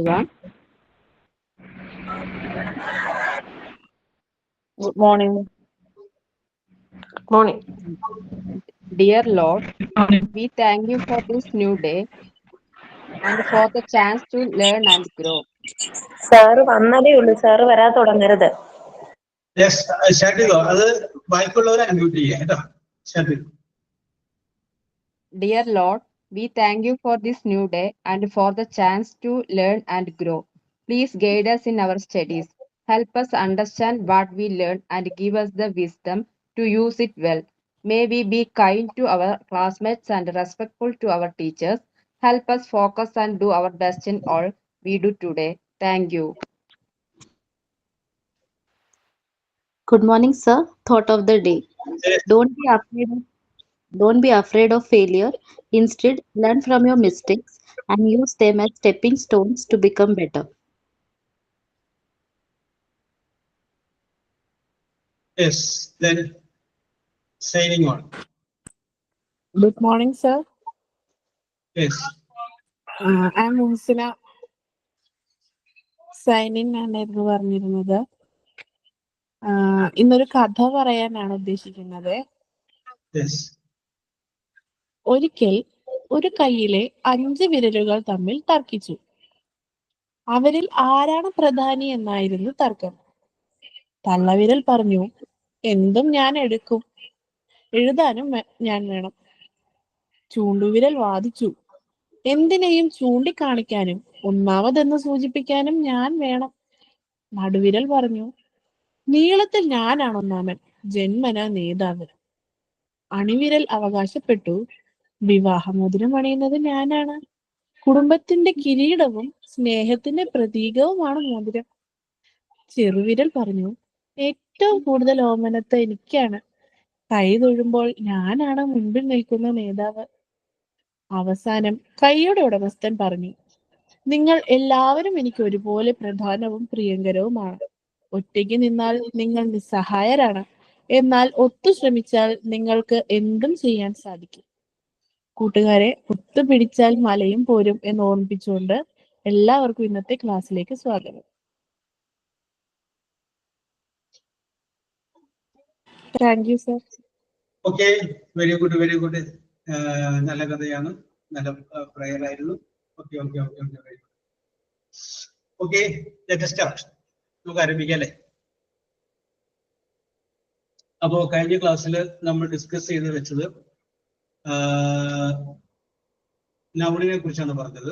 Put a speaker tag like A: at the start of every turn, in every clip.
A: Everyone. Good morning.
B: Morning.
A: Dear Lord, we thank you for this new day and for the chance to learn and grow.
C: Sir വന്നതേ ഉള്ളൂ, sir വരാൻ തുടങ്ങരുത്.
D: Start ചെയ്തോ, അത് ബാക്കിയുള്ളവരെ unmute ചെയ്യാം കേട്ടോ. Start ചെയ്തു.
A: Dear Lord, we thank you for this new day and for the chance to learn and grow. Please guide us in our studies. Help us understand what we learn and give us the wisdom to use it well. May we be kind to our classmates and respectful to our teachers. Help us focus and do our best in all we do today. Thank you.
E: Good morning, sir. Thought of the day. Don't be afraid of, don't be afraid of failure. Instead, learn from your mistakes and use them as stepping stones to become better.
D: Yes, then signing on.
F: Good morning, sir.
D: Yes.
F: I'm Muhsina signing ആയിരുന്നു പറഞ്ഞിരുന്നത്. ഇന്നൊരു കഥ പറയാനാണ് ഉദ്ദേശിക്കുന്നത്.
D: Yes.
F: ഒരിക്കൽ ഒരു കൈയിലെ 5 വിരലുകൾ തമ്മിൽ തർക്കിച്ചു. അവരിൽ ആരാണ് പ്രധാനി എന്നായിരുന്നു തർക്കം. തള്ളവിരൽ പറഞ്ഞു, എന്തും ഞാൻ എടുക്കും, എഴുതാനും ഞാൻ വേണം. ചൂണ്ടുവിരൽ വാദിച്ചു, എന്തിനേയും ചൂണ്ടിക്കാണിക്കാനും ഒന്നാമതെന്ന് സൂചിപ്പിക്കാനും ഞാൻ വേണം. നടുവിരൽ പറഞ്ഞു, നീളത്തിൽ ഞാനാണ് ഒന്നാമൻ, ജന്മന നേതാവ്. അണിവിരൽ അവകാശപ്പെട്ടു, വിവാഹമോതിരം അണിയുന്നത് ഞാനാണ്, കുടുംബത്തിന്റെ കിരീടവും സ്നേഹത്തിന്റെ പ്രതീകവുമാണ് മോതിരം. ചെറുവിരൽ പറഞ്ഞു, ഏറ്റവും കൂടുതൽ ഓമനത്ത് എനിക്കാണ്, കൈ തൊഴുമ്പോൾ ഞാനാണ് മുൻപിൽ നിൽക്കുന്ന നേതാവ്. അവസാനം കൈയുടെ ഉടമസ്ഥൻ പറഞ്ഞു, നിങ്ങൾ എല്ലാവരും എനിക്ക് ഒരുപോലെ പ്രധാനവും പ്രിയങ്കരവുമാണ്. ഒറ്റയ്ക്ക് നിന്നാൽ നിങ്ങൾ നിസ്സഹായരാണ്, എന്നാൽ ഒത്തു ശ്രമിച്ചാൽ നിങ്ങൾക്ക് എന്തും ചെയ്യാൻ സാധിക്കും. കൂട്ടുകാരെ, ഒത്തുപിടിച്ചാൽ മലയും പോരും എന്ന് ഓർമ്മിപ്പിച്ചുകൊണ്ട് എല്ലാവർക്കും ഇന്നത്തെ ക്ലാസ്സിലേക്ക് സ്വാഗതം. Thank you sir.
D: Okay, very good, very good. നല്ല കഥയാണ്, നല്ല പ്രയർ ആയിരുന്നു. Okay okay okay okay very good. Okay, let us start. നമുക്ക് ആരംഭിക്കാം അല്ലേ? അപ്പോ കഴിഞ്ഞ ക്ലാസ്സിൽ നമ്മൾ ഡിസ്കസ് ചെയ്ത് വെച്ചത് നൗണിനെ കുറിച്ചാണ് പറഞ്ഞത്.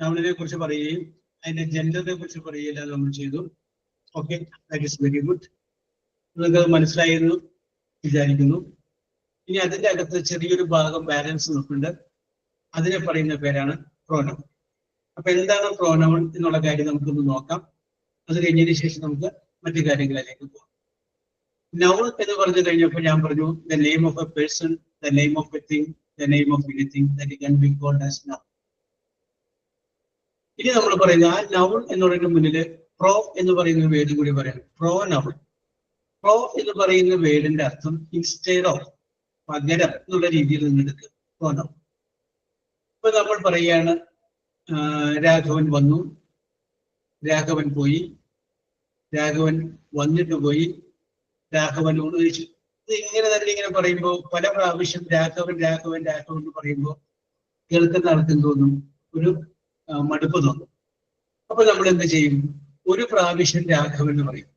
D: നൗണിനെ കുറിച്ച് പറയുകയും അതിന്റെ ജെൻഡറിനെ കുറിച്ച് പറയുകയില്ല നമ്മൾ ചെയ്തു. Okay, that is very good. നിങ്ങൾക്ക് മനസ്സിലായെന്ന് വിചാരിക്കുന്നു. ഇനി അതിന്റെ അകത്ത് ചെറിയൊരു ഭാഗം ബാലൻസ് നിൽക്കുന്നുണ്ട്. അതിനെ പറയുന്ന പേരാണ് പ്രോനൗൺ. അപ്പൊ എന്താണ് പ്രോനൗൺ എന്നുള്ള കാര്യം നമുക്കൊന്ന് നോക്കാം. അത് കഴിഞ്ഞതിന് ശേഷം നമുക്ക് മറ്റു കാര്യങ്ങളിലേക്ക് പോകാം. നൗൺ എന്ന് പറഞ്ഞു കഴിഞ്ഞപ്പോൾ ഞാൻ പറഞ്ഞു the name of a person, the name of a thing, the name of anything that can be called as noun. ഇനി നമ്മൾ പറയുന്ന ആ നൗൺ എന്നുള്ളതിന് മുന്നിൽ പ്രോ എന്ന് പറയുന്ന വേർഡ് കൂടി പറയണം. Pro noun. പ്രോ എന്ന് പറയുന്ന വേർഡിന്റെ അർത്ഥം ഇൻസ്റ്റെഡ് ഓഫ്, പകരം എന്നുള്ള രീതിയിൽ നിന്ന് എടുക്കുക. Pro noun. ഇപ്പൊ നമ്മൾ പറയുകയാണ് രാഘവൻ വന്നു, രാഘവൻ പോയി, രാഘവൻ വന്നിട്ട് പോയി, രാഘവൻ ഊണ് കഴിച്ചു. ഇത് ഇങ്ങനെ തന്നെ ഇങ്ങനെ പറയുമ്പോൾ പല പ്രാവശ്യം രാഘവൻ രാഘവൻ രാഘവൻ എന്ന് പറയുമ്പോൾ കേൾക്കുന്ന ആൾക്കും തോന്നും, ഒരു മടുപ്പ് തോന്നും. അപ്പൊ നമ്മൾ എന്ത് ചെയ്യും? ഒരു പ്രാവശ്യം രാഘവൻ എന്ന് പറയും.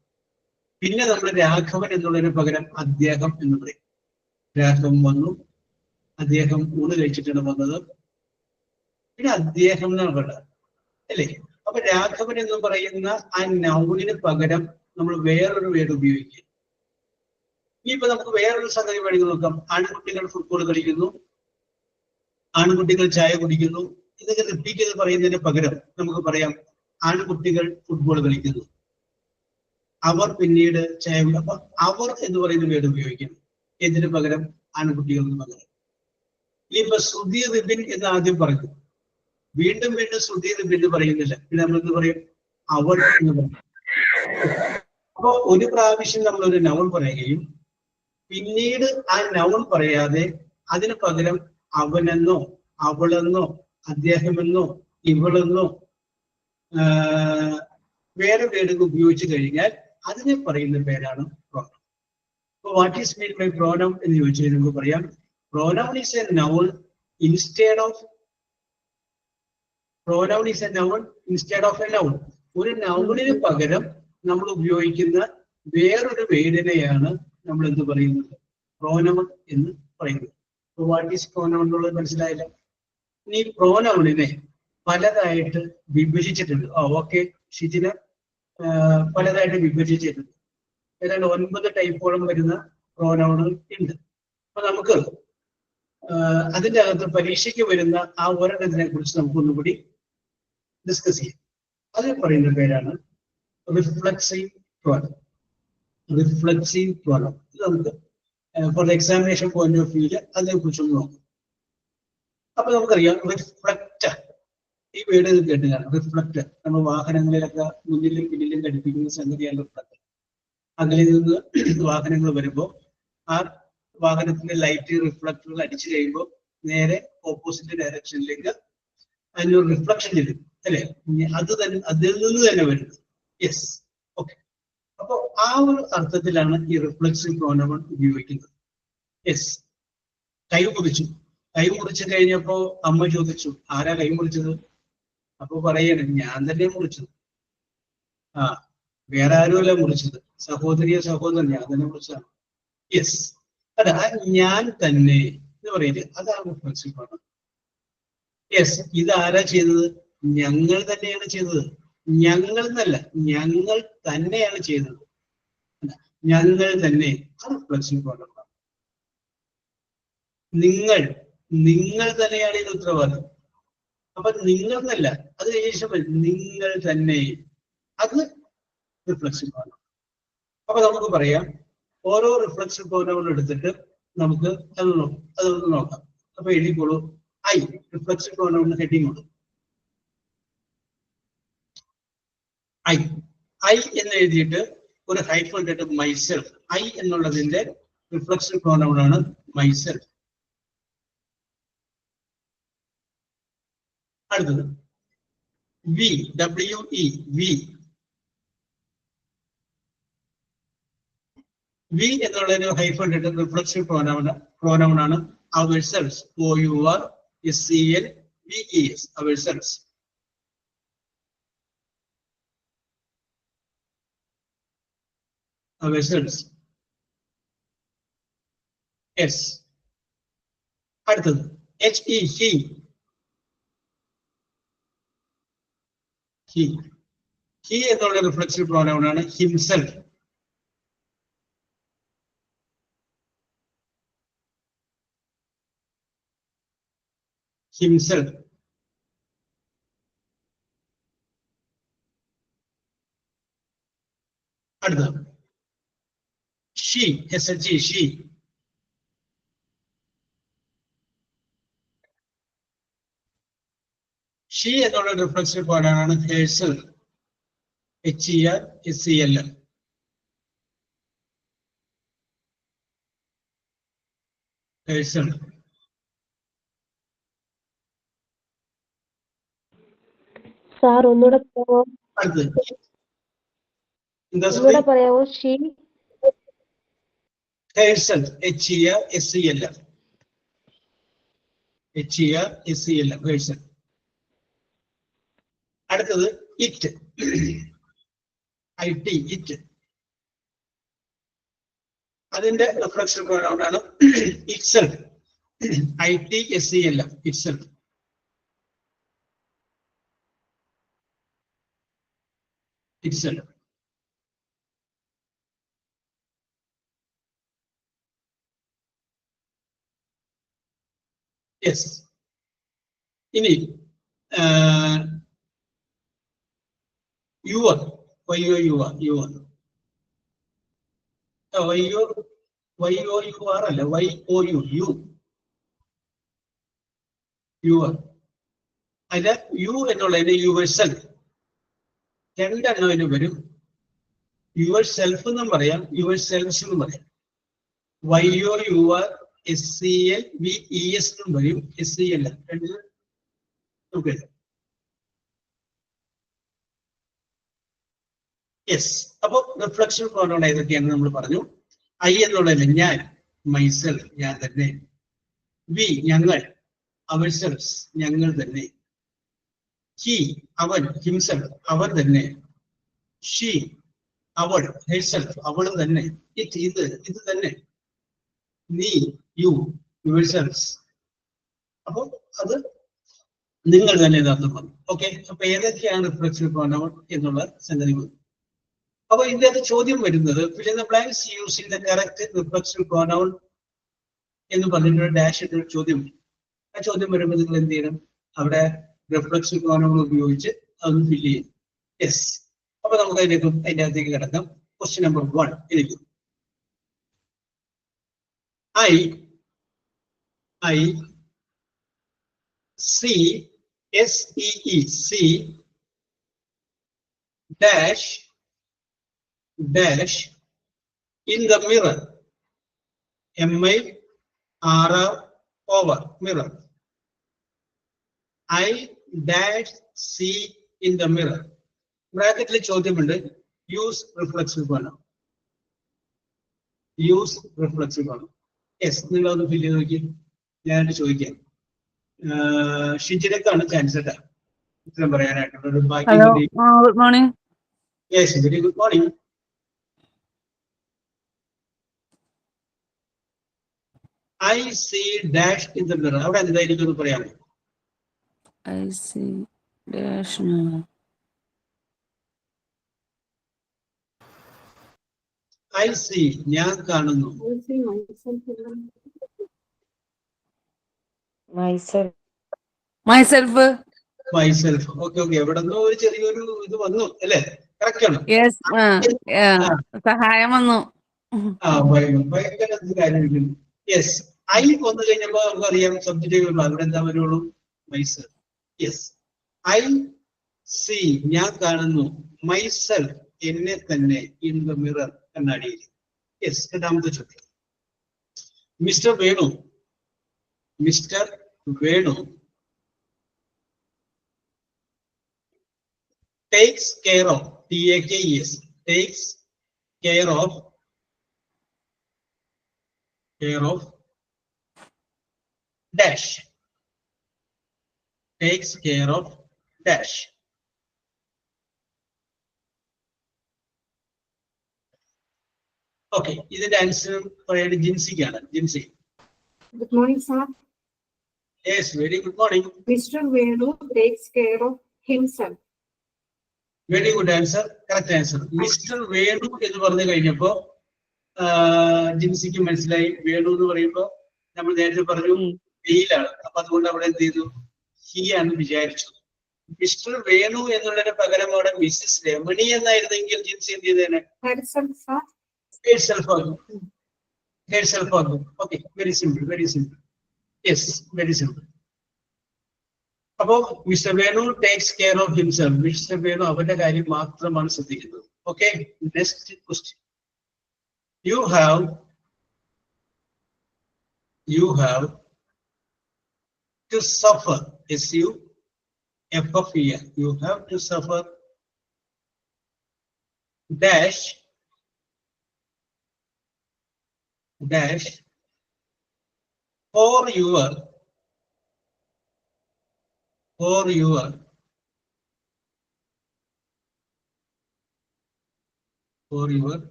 D: പിന്നെ നമ്മൾ രാഘവൻ എന്നുള്ളതിന് പകരം അദ്ദേഹം എന്ന് പറയും. രാഘവൻ വന്നു, അദ്ദേഹം ഊണ് കഴിച്ചിട്ടാണ് വന്നത്, പിന്നെ അദ്ദേഹം എന്നാണ് പറയുന്നത് അല്ലേ? അപ്പൊ രാഘവൻ എന്ന് പറയുന്ന ആ നൗണിന് പകരം നമ്മൾ വേറൊരു വേർഡ് ഉപയോഗിക്കുക. ഇനിയിപ്പോ നമുക്ക് വേറൊരു സംഗതി വേണമെങ്കിൽ നോക്കാം. ആൺകുട്ടികൾ ഫുട്ബോൾ കളിക്കുന്നു, ആൺകുട്ടികൾ ചായ കുടിക്കുന്നു. ഇതൊക്കെ റിപ്പീറ്റ് ചെയ്ത് പറയുന്നതിന് പകരം നമുക്ക് പറയാം ആൺകുട്ടികൾ ഫുട്ബോൾ കളിക്കുന്നു, അവർ പിന്നീട് ചായ കുടിക്കും. അപ്പൊ അവർ എന്ന് പറയുന്ന വേർഡ് ഉപയോഗിക്കണം. ഇതിന് പകരം ആൺകുട്ടികൾക്ക് പകരം. ഇനിയിപ്പോ ശ്രുതി റിബിൻ എന്ന് ആദ്യം പറഞ്ഞു, വീണ്ടും വീണ്ടും ശ്രുതി റിബിൻ പറയുന്നില്ല. പിന്നെ നമ്മൾ എന്ത് പറയും? അവർ എന്ന് പറയും. അപ്പൊ ഒരു പ്രാവശ്യം നമ്മൾ ഒരു നൗൺ പറയുകയും പിന്നീട് ആ നൗൺ പറയാതെ അതിന് പകരം അവനെന്നോ അവളെന്നോ അദ്ദേഹമെന്നോ ഇവളെന്നോ വേറെ വേർഡുകൾ ഉപയോഗിച്ച് കഴിഞ്ഞാൽ അതിനെ പറയുന്ന പേരാണ് പ്രോനൗൺ. അപ്പോൾ what is mean by pronoun എന്ന് ചോദിച്ചാൽ നമുക്ക് പറയാം pronoun is a noun instead of a noun. ഒരു നൗണിന് പകരം നമ്മൾ ഉപയോഗിക്കുന്ന വേറൊരു വേർഡിനെയാണ് നമ്മൾ എന്ത് പറയുന്നത് പ്രോനൗൺ എന്ന് പറയുന്നത്. വാട്ട് ഈസ് പ്രോനൗൺ എന്നുള്ളത് മനസ്സിലായില്ല. ഇനി പ്രോനൗണിനെ പലതായിട്ട് വിഭജിച്ചിട്ടുണ്ട്. ഓക്കെ, ഷിജിന് പലതായിട്ട് വിഭജിച്ചിട്ടുണ്ട്. ഏതാണ്ട് 9 ടൈപ്പോളം വരുന്ന പ്രോനൗണുകൾ ഉണ്ട്. അപ്പൊ നമുക്ക് അതിൻ്റെ അകത്ത് പരീക്ഷയ്ക്ക് വരുന്ന ആ ഒരെണ്ണത്തിനെ കുറിച്ച് നമുക്കൊന്നുകൂടി ഡിസ്കസ് ചെയ്യാം. അത് പറയുന്ന പേരാണ് റിഫ്ലക്സീവ് പ്രോനൗൺ. റിഫ്ലക്സീവ് പ്രോനൗൺ ഇത് നമുക്ക് for the examination point of വ്യൂല് അതിനെ കുറിച്ചൊന്ന് നോക്കാം. അപ്പൊ നമുക്കറിയാം റിഫ്ലക്റ്റർ, ഈ വേർഡ് കേട്ടുകയാണ്. റിഫ്ലക്റ്റർ നമ്മൾ വാഹനങ്ങളിലൊക്കെ മുന്നിലും പിന്നിലും ഘടിപ്പിക്കുന്ന സംഗതിയാണ് റിഫ്ലക്റ്റർ. അകലിൽ നിന്ന് വാഹനങ്ങൾ വരുമ്പോൾ ആ വാഹനത്തിന്റെ ലൈറ്റ് റിഫ്ലക്ടറിൽ അടിച്ചു കഴിയുമ്പോൾ നേരെ ഓപ്പോസിറ്റ് ഡയറക്ഷനിലേക്ക് അതിനൊരു റിഫ്ലക്ഷൻ ചെല്ലും അല്ലെ? അതിൽ നിന്ന് തന്നെ വരുന്നത്. Yes, okay. അപ്പൊ ആ ഒരു അർത്ഥത്തിലാണ് ഈ റിഫ്ലക്സീവ് പ്രോനൗൺ ഉപയോഗിക്കുന്നത്. യെസ്, കൈ മുറിച്ചു കഴിഞ്ഞപ്പോ അമ്മ ചോദിച്ചു ആരാ കൈ മുറിച്ചത്? അപ്പൊ പറയണേ ഞാൻ തന്നെ മുറിച്ചത്. വേറെ ആരുമല്ല മുറിച്ചത്, സഹോദരൻ ഞാൻ തന്നെ മുറിച്ചതാണ്. യെസ്, അതാ ഞാൻ തന്നെ എന്ന് പറയുന്നത്, അതാണ് റിഫ്ലക്സീവ് പ്രോനൗൺ. യെസ്, ഇതാരാ ചെയ്തത്? ഞങ്ങൾ തന്നെയാണ് ചെയ്തത്. ഞങ്ങൾ എന്നല്ല, ഞങ്ങൾ തന്നെയാണ് ചെയ്തത്. ഞങ്ങൾ തന്നെ, അത് റിഫ്ലക്സീവ് പ്രോനൗൺ. നിങ്ങൾ തന്നെയാണ് ഇത് ഉത്തരവാദിത്വം. അപ്പൊ നിങ്ങൾ എന്നല്ല, അത് നിങ്ങൾ തന്നെ, അത് റിഫ്ലക്സീവ് പ്രോനൗൺ. അപ്പൊ നമുക്ക് പറയാം ഓരോ റിഫ്ലക്സീവ് പ്രോനൗൺ എടുത്തിട്ട് നമുക്ക് അതൊന്ന് നോക്കാം. അപ്പൊ എഴുതിക്കോളൂ. ഐ റിഫ്ലക്സീവ് പ്രോനൗണിന് ഹെഡിങ് ഉണ്ട്. ഐ എന്ന് എഴുതിയിട്ട് ഒരു ഹൈഫൻ ഇട്ടിട്ട് മൈസെൽഫ്. ഐ എന്നുള്ളതിന്റെ റിഫ്ലക്സീവ് പ്രോനൗൺ ആണ് മൈസെൽഫ്. അടുത്തത് വി, WE, വി എന്നുള്ളതിന് ഹൈഫൻ ഇട്ടിട്ട് റിഫ്ലക്സീവ് പ്രോനൗൺ ആണ് ourselves. OURSELVES, ourselves. Yes. അടുത്തത് HE, he എന്നുള്ള റിഫ്ലക്സീവ് പ്രോനൗൺ ആണ് himself. അടുത്തത് she, SHE, she. She എന്നുള്ള റിഫ്ലക്സീവ് പ്രോനൗൺ ആണ് herself. HERSEL. herself.
C: സാർ ഒന്നുകൂടെ പറയാവോ? She
D: herself, HERSEL. herself. അടുത്തത് it, IT. അതിന്റെ റിഫ്ലക്സീവ് പ്രോനൗൺ ആണ് itself. ITSEL, itself. യെസ്, ഇനി യുവർ, YOUR അല്ല, YOU, യുവർ. അതിന് യു എന്നുള്ളതിന് യുവർസെൽഫ്. രണ്ടെണ്ണം അതിന് വരും. യുവർ സെൽഫ് എന്നും പറയാം, യുവർ സെൽഫ്സ് എന്നും പറയാം. YOURSELVES എന്നും വരും, SEL. രണ്ട് നമുക്ക് യെസ്. അപ്പൊ റിഫ്ലക്ഷൻ പ്രോനൗൺ ഏതൊക്കെയാണെന്ന് നമ്മൾ പറഞ്ഞു. ഐ എന്നുള്ളത് ഞാൻ, മൈസെൽഫ് ഞാൻ തന്നെ. വി ഞങ്ങൾ, അവർസെൽസ് ഞങ്ങൾ തന്നെ. ഹി അവൻ, ഹിംസെൽഫ് അവൻ തന്നെ. ഷീ അവൾ, ഹെർസെൽഫ് അവൾ തന്നെ. ഇറ്റ് ഇത് തന്നെ. നീ യു, യുവർസെൽസ്. അപ്പൊ അത് നിങ്ങൾ തന്നെ യഥാർത്ഥം പറഞ്ഞു. ഓക്കെ, അപ്പൊ ഏതൊക്കെയാണ് റിഫ്ലക്ഷൻ പ്രോനൗൺ എന്നുള്ള സംഗതി വന്നു. അപ്പൊ ഇതിന്റെ അത് ചോദ്യം വരുന്നത് fill in the blanks using the correct reflexive pronoun എന്ന് പറഞ്ഞിട്ട് ഡാഷ് എന്നൊരു ചോദ്യം. ആ ചോദ്യം വരുമ്പോൾ നിങ്ങൾ എന്ത് ചെയ്യണം? അവിടെ റിഫ്ലക്സീവ് പ്രോനൗൺ ഉപയോഗിച്ച് അതൊന്ന് ഫില്ല് ചെയ്യും. യെസ്. അപ്പൊ നമുക്ക് അതിന്റെ അകത്തേക്ക് കിടക്കാം. ക്വസ്റ്റ്യൻ നമ്പർ 1 എനിക്ക് I see dash in the mirror. MIRROR mirror. I dash see in the mirror. ബ്രാക്കറ്റിൽ ചോദ്യമുണ്ട്, use reflexive pronoun. Use reflexive pronoun. Yes, നിങ്ങൾ ഒന്ന് ഫില്ല് ചെയ്ത് നോക്കി. ഞാനായിട്ട് ചോദിക്കാം. ഷിജിനക്കാണ് ചാൻസ് കേട്ടാ ഉത്തരം പറയാനായിട്ടുള്ളത്.
B: Good morning.
D: Yes, very good morning. I see dash in the mirror. അവിടെ എന്തായിരിക്കും എന്ന് പറയാമോ?
B: I see dash.
D: I see ഞാൻ കാണുന്നു. Myself. ഓക്കെ. എവിടെ നിന്നോ ഒരു ചെറിയൊരു ഇത് വന്നു അല്ലേ? കറക്റ്റ് ആണ്.
B: സഹായം വന്നു.
D: ഭയങ്കര കാര്യം. യെസ്. ഐ വന്നു കഴിഞ്ഞപ്പോ നമുക്കറിയാം സബ്ജക്റ്റ് അവിടെ എന്താ വരുള്ളൂ? മൈസെൽഫ്. യെസ്. ഐ സീ ഞാൻ കാണുന്നു. മൈസെൽഫ് എന്നെ തന്നെ. ഇൻ ദ മിറർ കണ്ണാടിയിൽ. യെസ്. രണ്ടാമത്തെ ചോദ്യം. Mister Venu takes care of, TAKES, takes care of dash. Takes care of dash. Okay, ഇതിന്റെ ആൻസർ പറയുന്നത് ജിൻസിക്കാണ്. Jincy.
G: Good morning, sir.
D: Yes, very good morning.
G: Mr. Venu takes care of himself.
D: Very good answer. Correct answer. Mister Venu എന്ന് പറഞ്ഞു കഴിഞ്ഞപ്പോ ജിൻസിക്ക് മനസ്സിലായി. വേണു എന്ന് പറയുമ്പോ നമ്മൾ നേരത്തെ പറഞ്ഞു വെയിലാണ്. അപ്പൊ അതുകൊണ്ട് അവിടെ എന്ത് ചെയ്തു? ഹി ആണ് വിചാരിച്ചു. മിസ്റ്റർ വേണു എന്നുള്ളതിന് പകരം അവിടെ മിസ്സസ് രമണി എന്നായിരുന്നെങ്കിൽ ജിൻസി എന്ത് ചെയ്തേനെ? Okay, very simple. Yes, very simple. അപ്പോ mister Venu takes care of himself. Mister Venu അവന്റെ കാര്യം മാത്രമാണ് ശ്രദ്ധിക്കുന്നത്. Okay, next question. You have to suffer. SUFFER. You have to suffer dash for your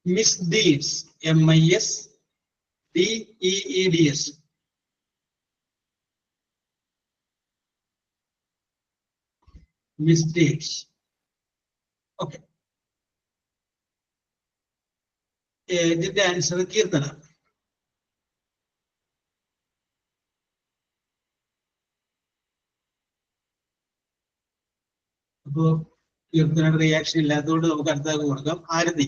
D: misdeeds. MISDEEDS. Misdeeds. Okay. ഇതിന്റെ answer Keerthana. അപ്പോ കീർത്തനയുടെ reaction ഇല്ലാത്തതുകൊണ്ട് നമുക്ക് അടുത്താക്ക് കൊടുക്കാം. ആരതി.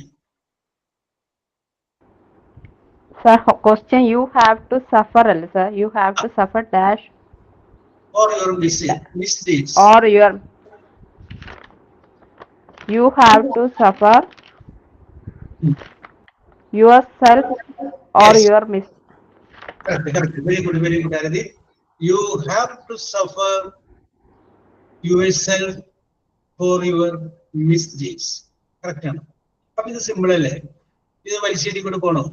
A: Sir, question you have to suffer, sir. You have to suffer dash.
D: Or your misdeeds.
A: Or you have to suffer yourself or
D: Yes.
A: your mis.
D: Very good, Aradi. You have to suffer yourself for your misdeeds. Correct ആണ്. അപ്പൊ ഇത് simple അല്ലേ? ഇത് വലിശ്ശേരി കൂടെ പോണോ?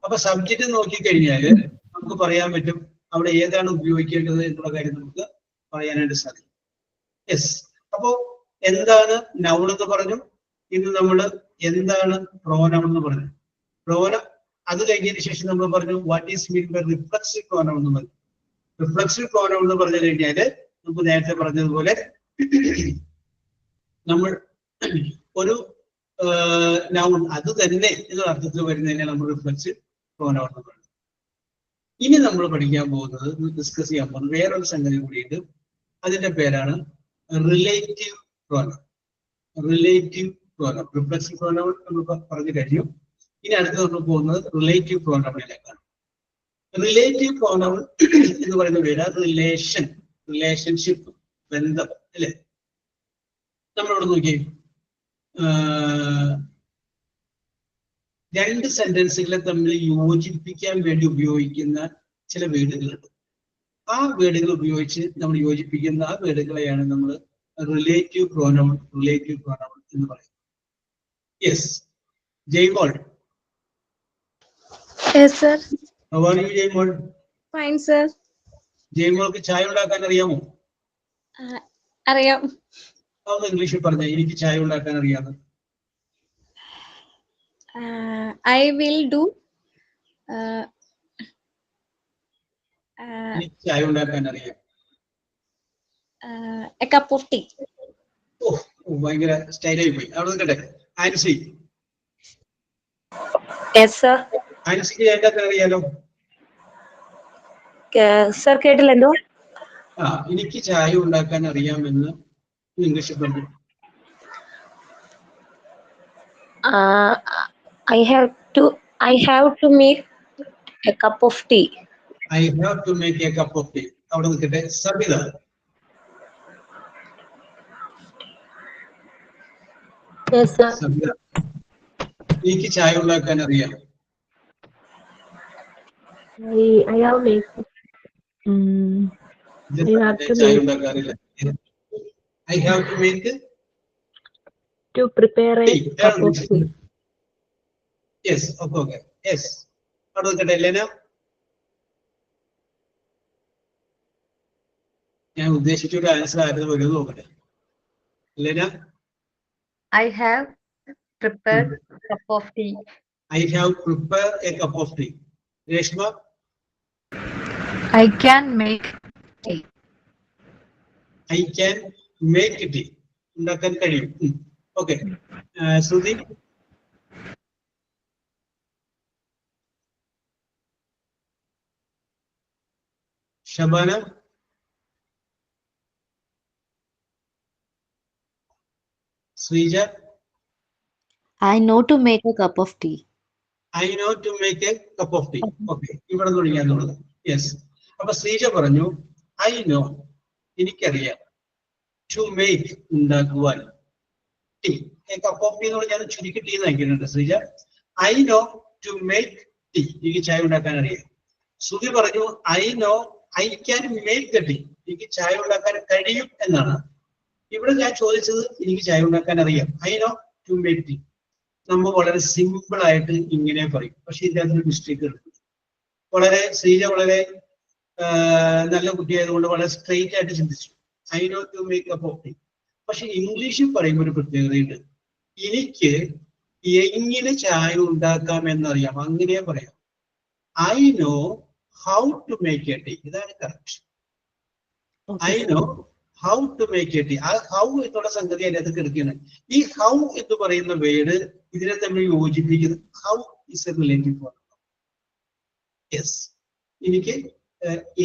D: അപ്പൊ subject നോക്കിക്കഴിഞ്ഞാല് നമുക്ക് പറയാൻ പറ്റും അവിടെ ഏതാണ് ഉപയോഗിക്കേണ്ടത് എന്നുള്ള കാര്യം നമുക്ക് പറയാനായിട്ട് സാധിക്കും. യെസ്. അപ്പോ എന്താണ് നൗൺ എന്ന് പറഞ്ഞു, ഇന്ന് നമ്മൾ എന്താണ് പ്രോനൗൺ എന്ന് പറഞ്ഞു. അത് കഴിഞ്ഞതിന് ശേഷം നമ്മൾ പറഞ്ഞു what is mean by reflexive pronoun എന്ന് പറഞ്ഞു. റിഫ്ലക്സീവ് പ്രോനൗൺ എന്ന് പറഞ്ഞു കഴിഞ്ഞാല് നമുക്ക് നേരത്തെ പറഞ്ഞതുപോലെ നമ്മൾ ഒരു നൗൺ അത് തന്നെ എന്നൊരു അർത്ഥത്തിൽ വരുന്നതിനെ നമ്മൾ റിഫ്ലക്സീവ് പ്രോനൗൺ എന്ന് പറയുന്നത്. ഇനി നമ്മൾ പഠിക്കാൻ പോകുന്നത്, ഡിസ്കസ് ചെയ്യാൻ പോകുന്നത് വേറൊരു സംഗതി കൂടിയിട്ട്. അതിന്റെ പേരാണ് relative pronoun. Relative pronoun. Reflexive pronoun നമ്മൾ പറഞ്ഞു കഴിഞ്ഞു. ഇനി അടുത്ത് നമ്മൾ പോകുന്നത് റിലേറ്റീവ് പ്രോനൗണിലേക്കാണ്. റിലേറ്റീവ് പ്രോനൗൺ എന്ന് പറയുന്ന പേര് റിലേഷൻഷിപ്പ്, ബന്ധം അല്ലെ? നമ്മളിവിടെ നോക്കിയേ, രണ്ട് സെന്റൻസുകളെ തമ്മിൽ യോജിപ്പിക്കാൻ വേണ്ടി ഉപയോഗിക്കുന്ന ചില വേർഡുകളുണ്ട്. ആ വേർഡുകൾ ഉപയോഗിച്ച് നമ്മൾ യോജിപ്പിക്കുന്ന ആ വേർഡുകളെയാണ് നമ്മൾ റിലേറ്റീവ് പ്രോനൗൺ എന്ന് പറയുന്നത്. Yes, Jaimol.
H: Yes, sir.
D: How are you, Jaimol?
H: Fine, sir.
D: ജയ്മോൾക്ക് ചായ ഉണ്ടാക്കാൻ അറിയാമോ?
H: അറിയാം.
D: അതൊന്ന് ഇംഗ്ലീഷിൽ പറഞ്ഞ എനിക്ക് ചായ ഉണ്ടാക്കാൻ അറിയാമോ?
H: I will do.
D: എനിക്ക് ചായ ഉണ്ടാക്കാൻ അറിയാം.
H: A cup of tea.
D: ഭയങ്കര സ്റ്റൈലായി പോയി. അവിടെ നിൽക്കട്ടെ. ആൻസി.
C: Yes, sir.
D: ആൻസിക്ക് ചായ ഉണ്ടാക്കാൻ അറിയാലോ?
C: Sir, കേട്ടില്ല എന്തോ?
D: എനിക്ക് ചായ ഉണ്ടാക്കാൻ അറിയാമെന്ന് ഇംഗ്ലീഷിൽ പറഞ്ഞു.
C: I have to make a cup of tea.
D: I have to make a cup of tea. അവിടെ നിൽക്കട്ടെ. സബിത.
C: Yes, sir.
D: സബിത, എനിക്ക് ചായ ഉണ്ടാക്കാൻ അറിയാം.
C: I have make.
D: ചായ ഉണ്ടാക്കാറില്ല. I have to make
C: To prepare a cup of tea.
D: Yes, okay. Yes. അവിടെ നിൽക്കട്ടെ. ലെന. ഞാൻ ഉദ്ദേശിച്ചൊരു ആൻസർ ആയിരുന്നു വരുന്നത് നോക്കട്ടെ. Lena.
I: I have prepared a cup of tea.
D: I have prepared a cup of tea. Reshma.
I: I can make tea.
D: I can make tea. ഉണ്ടാക്കാൻ കഴിയും. Okay. Shruti. Shabana. Sreeja.
E: I know to make a cup of tea.
D: I know to make a cup of tea. Okay, ഇവിടെ തുടങ്ങിയാന്നുള്ളത്. Yes. അപ്പൊ ശ്രീജ പറഞ്ഞു I know, എനിക്കറിയാം, to make, ഉണ്ടാക്കുവാൻ, tea. Cup of tea എന്ന് ഞാൻ ചുരുക്കി ടീ നയിക്കുന്നുണ്ട്. Sreeja I know to make tea, എനിക്ക് ചായ ഉണ്ടാക്കാൻ അറിയാം. ശ്രുതി പറഞ്ഞു I know I can make the tea, എനിക്ക് ചായ ഉണ്ടാക്കാൻ കഴിയും എന്നാണ്. ഇവിടെ ഞാൻ ചോദിച്ചത് എനിക്ക് ചായ ഉണ്ടാക്കാൻ അറിയാം. I know to make tea. നമ്മൾ വളരെ സിമ്പിൾ ആയിട്ട് ഇങ്ങനെ പറയും, പക്ഷെ ഇതിനകത്തൊരു മിസ്റ്റേക്ക് ഉണ്ട്. ശ്രീജ വളരെ നല്ല കുട്ടിയായതുകൊണ്ട് വളരെ സ്ട്രെയിറ്റ് ആയിട്ട് ചിന്തിച്ചു I know to make a cup of tea. പക്ഷെ ഇംഗ്ലീഷിൽ പറയുമ്പോൾ ഒരു പ്രത്യേകതയുണ്ട്. എനിക്ക് എങ്ങനെ ചായ ഉണ്ടാക്കാം എന്നറിയാം, അങ്ങനെ പറയാം. I know how to make a tea. ഇതാണ് correct. I know how to make a tea. ആ ഹൗ എന്നുള്ള സംഗതി അതിനകത്ത് കിടക്കുകയാണ്. ഈ ഹൗ എന്ന് പറയുന്ന വേർഡ് ഇതിനെ തമ്മിൽ യോജിപ്പിക്കുന്നത്. How is a relative form. Yes, എനിക്ക്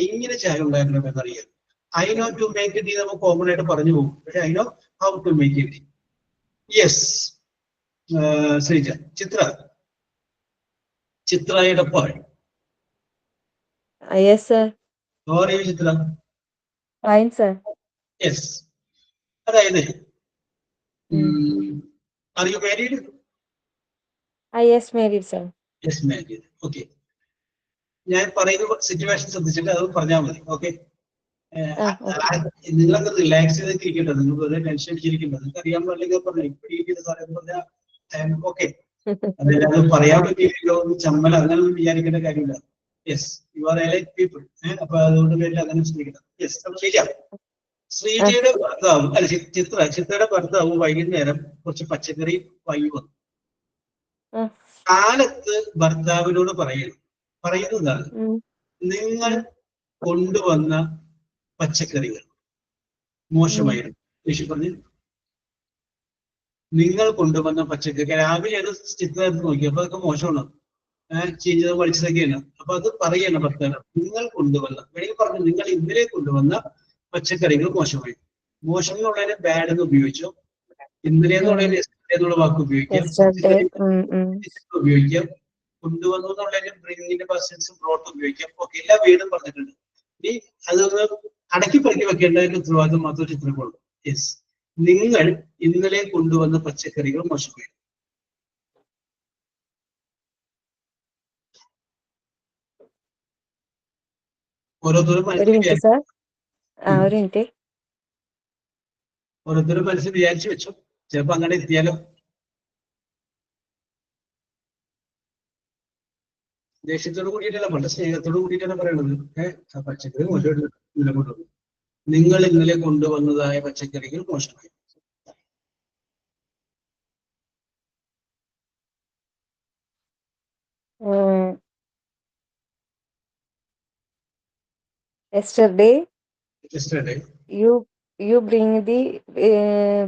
D: എങ്ങനെ ചായ ഉണ്ടാക്കണം എന്നറിയാം. I know to make a tea നമുക്ക് കോമൺ ആയിട്ട് പറഞ്ഞു പോകും, പക്ഷെ I know how to make a tea. Yes. Sreeja. ചിത്രയുടെ പാൾ.
C: Yes, sir.
D: How are you, Chitra?
C: Fine, sir.
D: Yes. അതായത് are you married?
C: Yes, married, sir.
D: Yes, married. Okay. ഞാൻ പറയുന്ന സിറ്റുവേഷൻ ശ്രദ്ധിച്ചിട്ട് അത് പറഞ്ഞാൽ മതി. ഓക്കെ. നിങ്ങളൊക്കെ റിലാക്സ് ചെയ്തൊക്കെ ഇരിക്കേണ്ടത്, നിങ്ങൾ വെറുതെ ടെൻഷൻ അടിച്ചിരിക്കേണ്ടത്. നിങ്ങൾക്ക് അറിയാൻ പാടില്ലെങ്കിൽ പറഞ്ഞു ഇപ്പൊ ഇരിക്കുന്ന സാറേ പറഞ്ഞാൽ ഓക്കെ. അതല്ലാതെ പറയാൻ പറ്റിയില്ലോ ചമ്മൽ അങ്ങനൊന്നും വിചാരിക്കേണ്ട കാര്യമില്ല. Yes, you are elite people. അപ്പൊ അതുകൊണ്ട് വേണ്ടി അങ്ങനെ ശ്രമിക്കണം. യെസ്, അപ്പൊ ശരിയാ. ശ്രീജയുടെ ഭർത്താവും അല്ല ചിത്രയുടെ ഭർത്താവും വൈകുന്നേരം കുറച്ച് പച്ചക്കറി വാങ്ങി വന്നു. കാലത്ത് ഭർത്താവിനോട് പറയുന്നതാണ്, നിങ്ങൾ കൊണ്ടുവന്ന പച്ചക്കറികൾ മോശമായിരുന്നു. യേശു പറഞ്ഞു, നിങ്ങൾ കൊണ്ടുവന്ന പച്ചക്കറി. രാവിലെ അത് ചിത്രം നോക്കി, അപ്പൊ അതൊക്കെ മോശമാണ്, ചീഞ്ഞതും വലിച്ചതൊക്കെയാണ്. അപ്പൊ അത് പറയണം ഭർത്താവ്, നിങ്ങൾ കൊണ്ടുവന്ന, വേണമെങ്കിൽ പറഞ്ഞു, നിങ്ങൾ ഇന്നലെ കൊണ്ടുവന്ന പച്ചക്കറികൾ മോശമായി. മോശം എന്നുള്ളതിന് ബാഡ് എന്ന് ഉപയോഗിച്ചോ, ഇന്നലെ എന്നുള്ളതിന് എന്നുള്ള വാക്ക് ഉപയോഗിക്കാം, ഉപയോഗിക്കാം, കൊണ്ടുവന്നു എന്നുള്ളതിന് ബ്രിങ്ങിന്റെ പെർസെൻസും ബ്രോട്ട് ഉപയോഗിക്കാം. ഓക്കെ, എല്ലാ വീടും പറഞ്ഞിട്ടുണ്ട്. ഇനി അതൊന്ന് അടക്കി പറക്കി വെക്കേണ്ടതിന്റെ ഉത്തരവാദിത്വം മാത്രം ചിത്രമുള്ളൂ. യെസ്, നിങ്ങൾ ഇന്നലെ കൊണ്ടുവന്ന പച്ചക്കറികൾ മോശമായി. ഓരോരുത്തരും മനസ്സിൽ വിചാരിച്ചു വെച്ചു. ചിലപ്പോ അങ്ങനെ എത്തിയാലോ. ദേഷ്യത്തോട് കൂടിയിട്ടല്ല, വളരെ സ്നേഹത്തോട് കൂടിയിട്ടാണ് പറയണത്. പച്ചക്കറി മോശമായിട്ട് ഇന്നലെ കൊണ്ടുവന്നു, നിങ്ങൾ ഇന്നലെ കൊണ്ടുവന്നതായ പച്ചക്കറികൾ മോശമായി.
I: Yesterday you bring the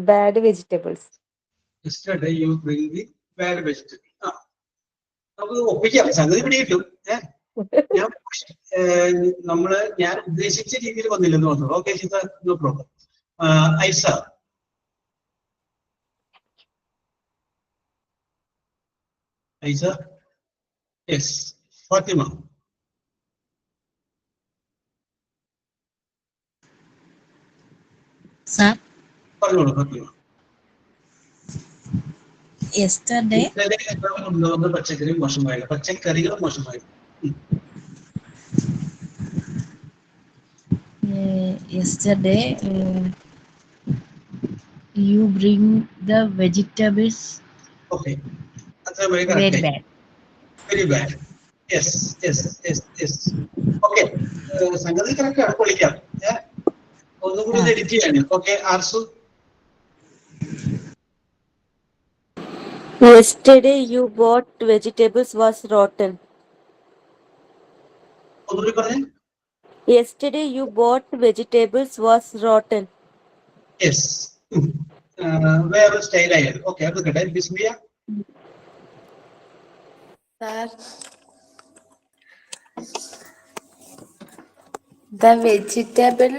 I: bad vegetables.
D: Yesterday you bring the bad vegetables. നമുക്ക് ഒപ്പിക്കാം, സംഗതി പിടിയിട്ടു. ഞാൻ ഉദ്ദേശിച്ച രീതിയിൽ വന്നില്ലെന്ന് മാത്രം. Okay, no problem. Aisa, yes. Fathima,
J: Sir,
D: പറഞ്ഞോളൂ ഫാത്തിമ.
J: yesterday
D: കൊണ്ടുവന്ന പച്ചക്കറി മോശമായില്ല, പച്ചക്കറികൾ മോശമായി.
J: yesterday you bring the vegetables.
D: Okay,
J: very bad.
D: Very bad. Yes. Okay, സംഗതി കറക്റ്റ് ആണ്. പൊളിക്കാം. ഒന്നും കൂടി എഡിറ്റ് ചെയ്യാൻ. Okay, Arsu.
K: Yesterday you bought vegetables was rotten.
D: ഒന്നുകൂടി പറഞ്ഞേ.
K: Yesterday you bought vegetables was rotten.
D: Yes. വേറെ സ്റ്റൈൽ ആയിരുന്നു. ഓക്കെ, അത് കേട്ടെ. Bismiya.
L: Sir, the vegetable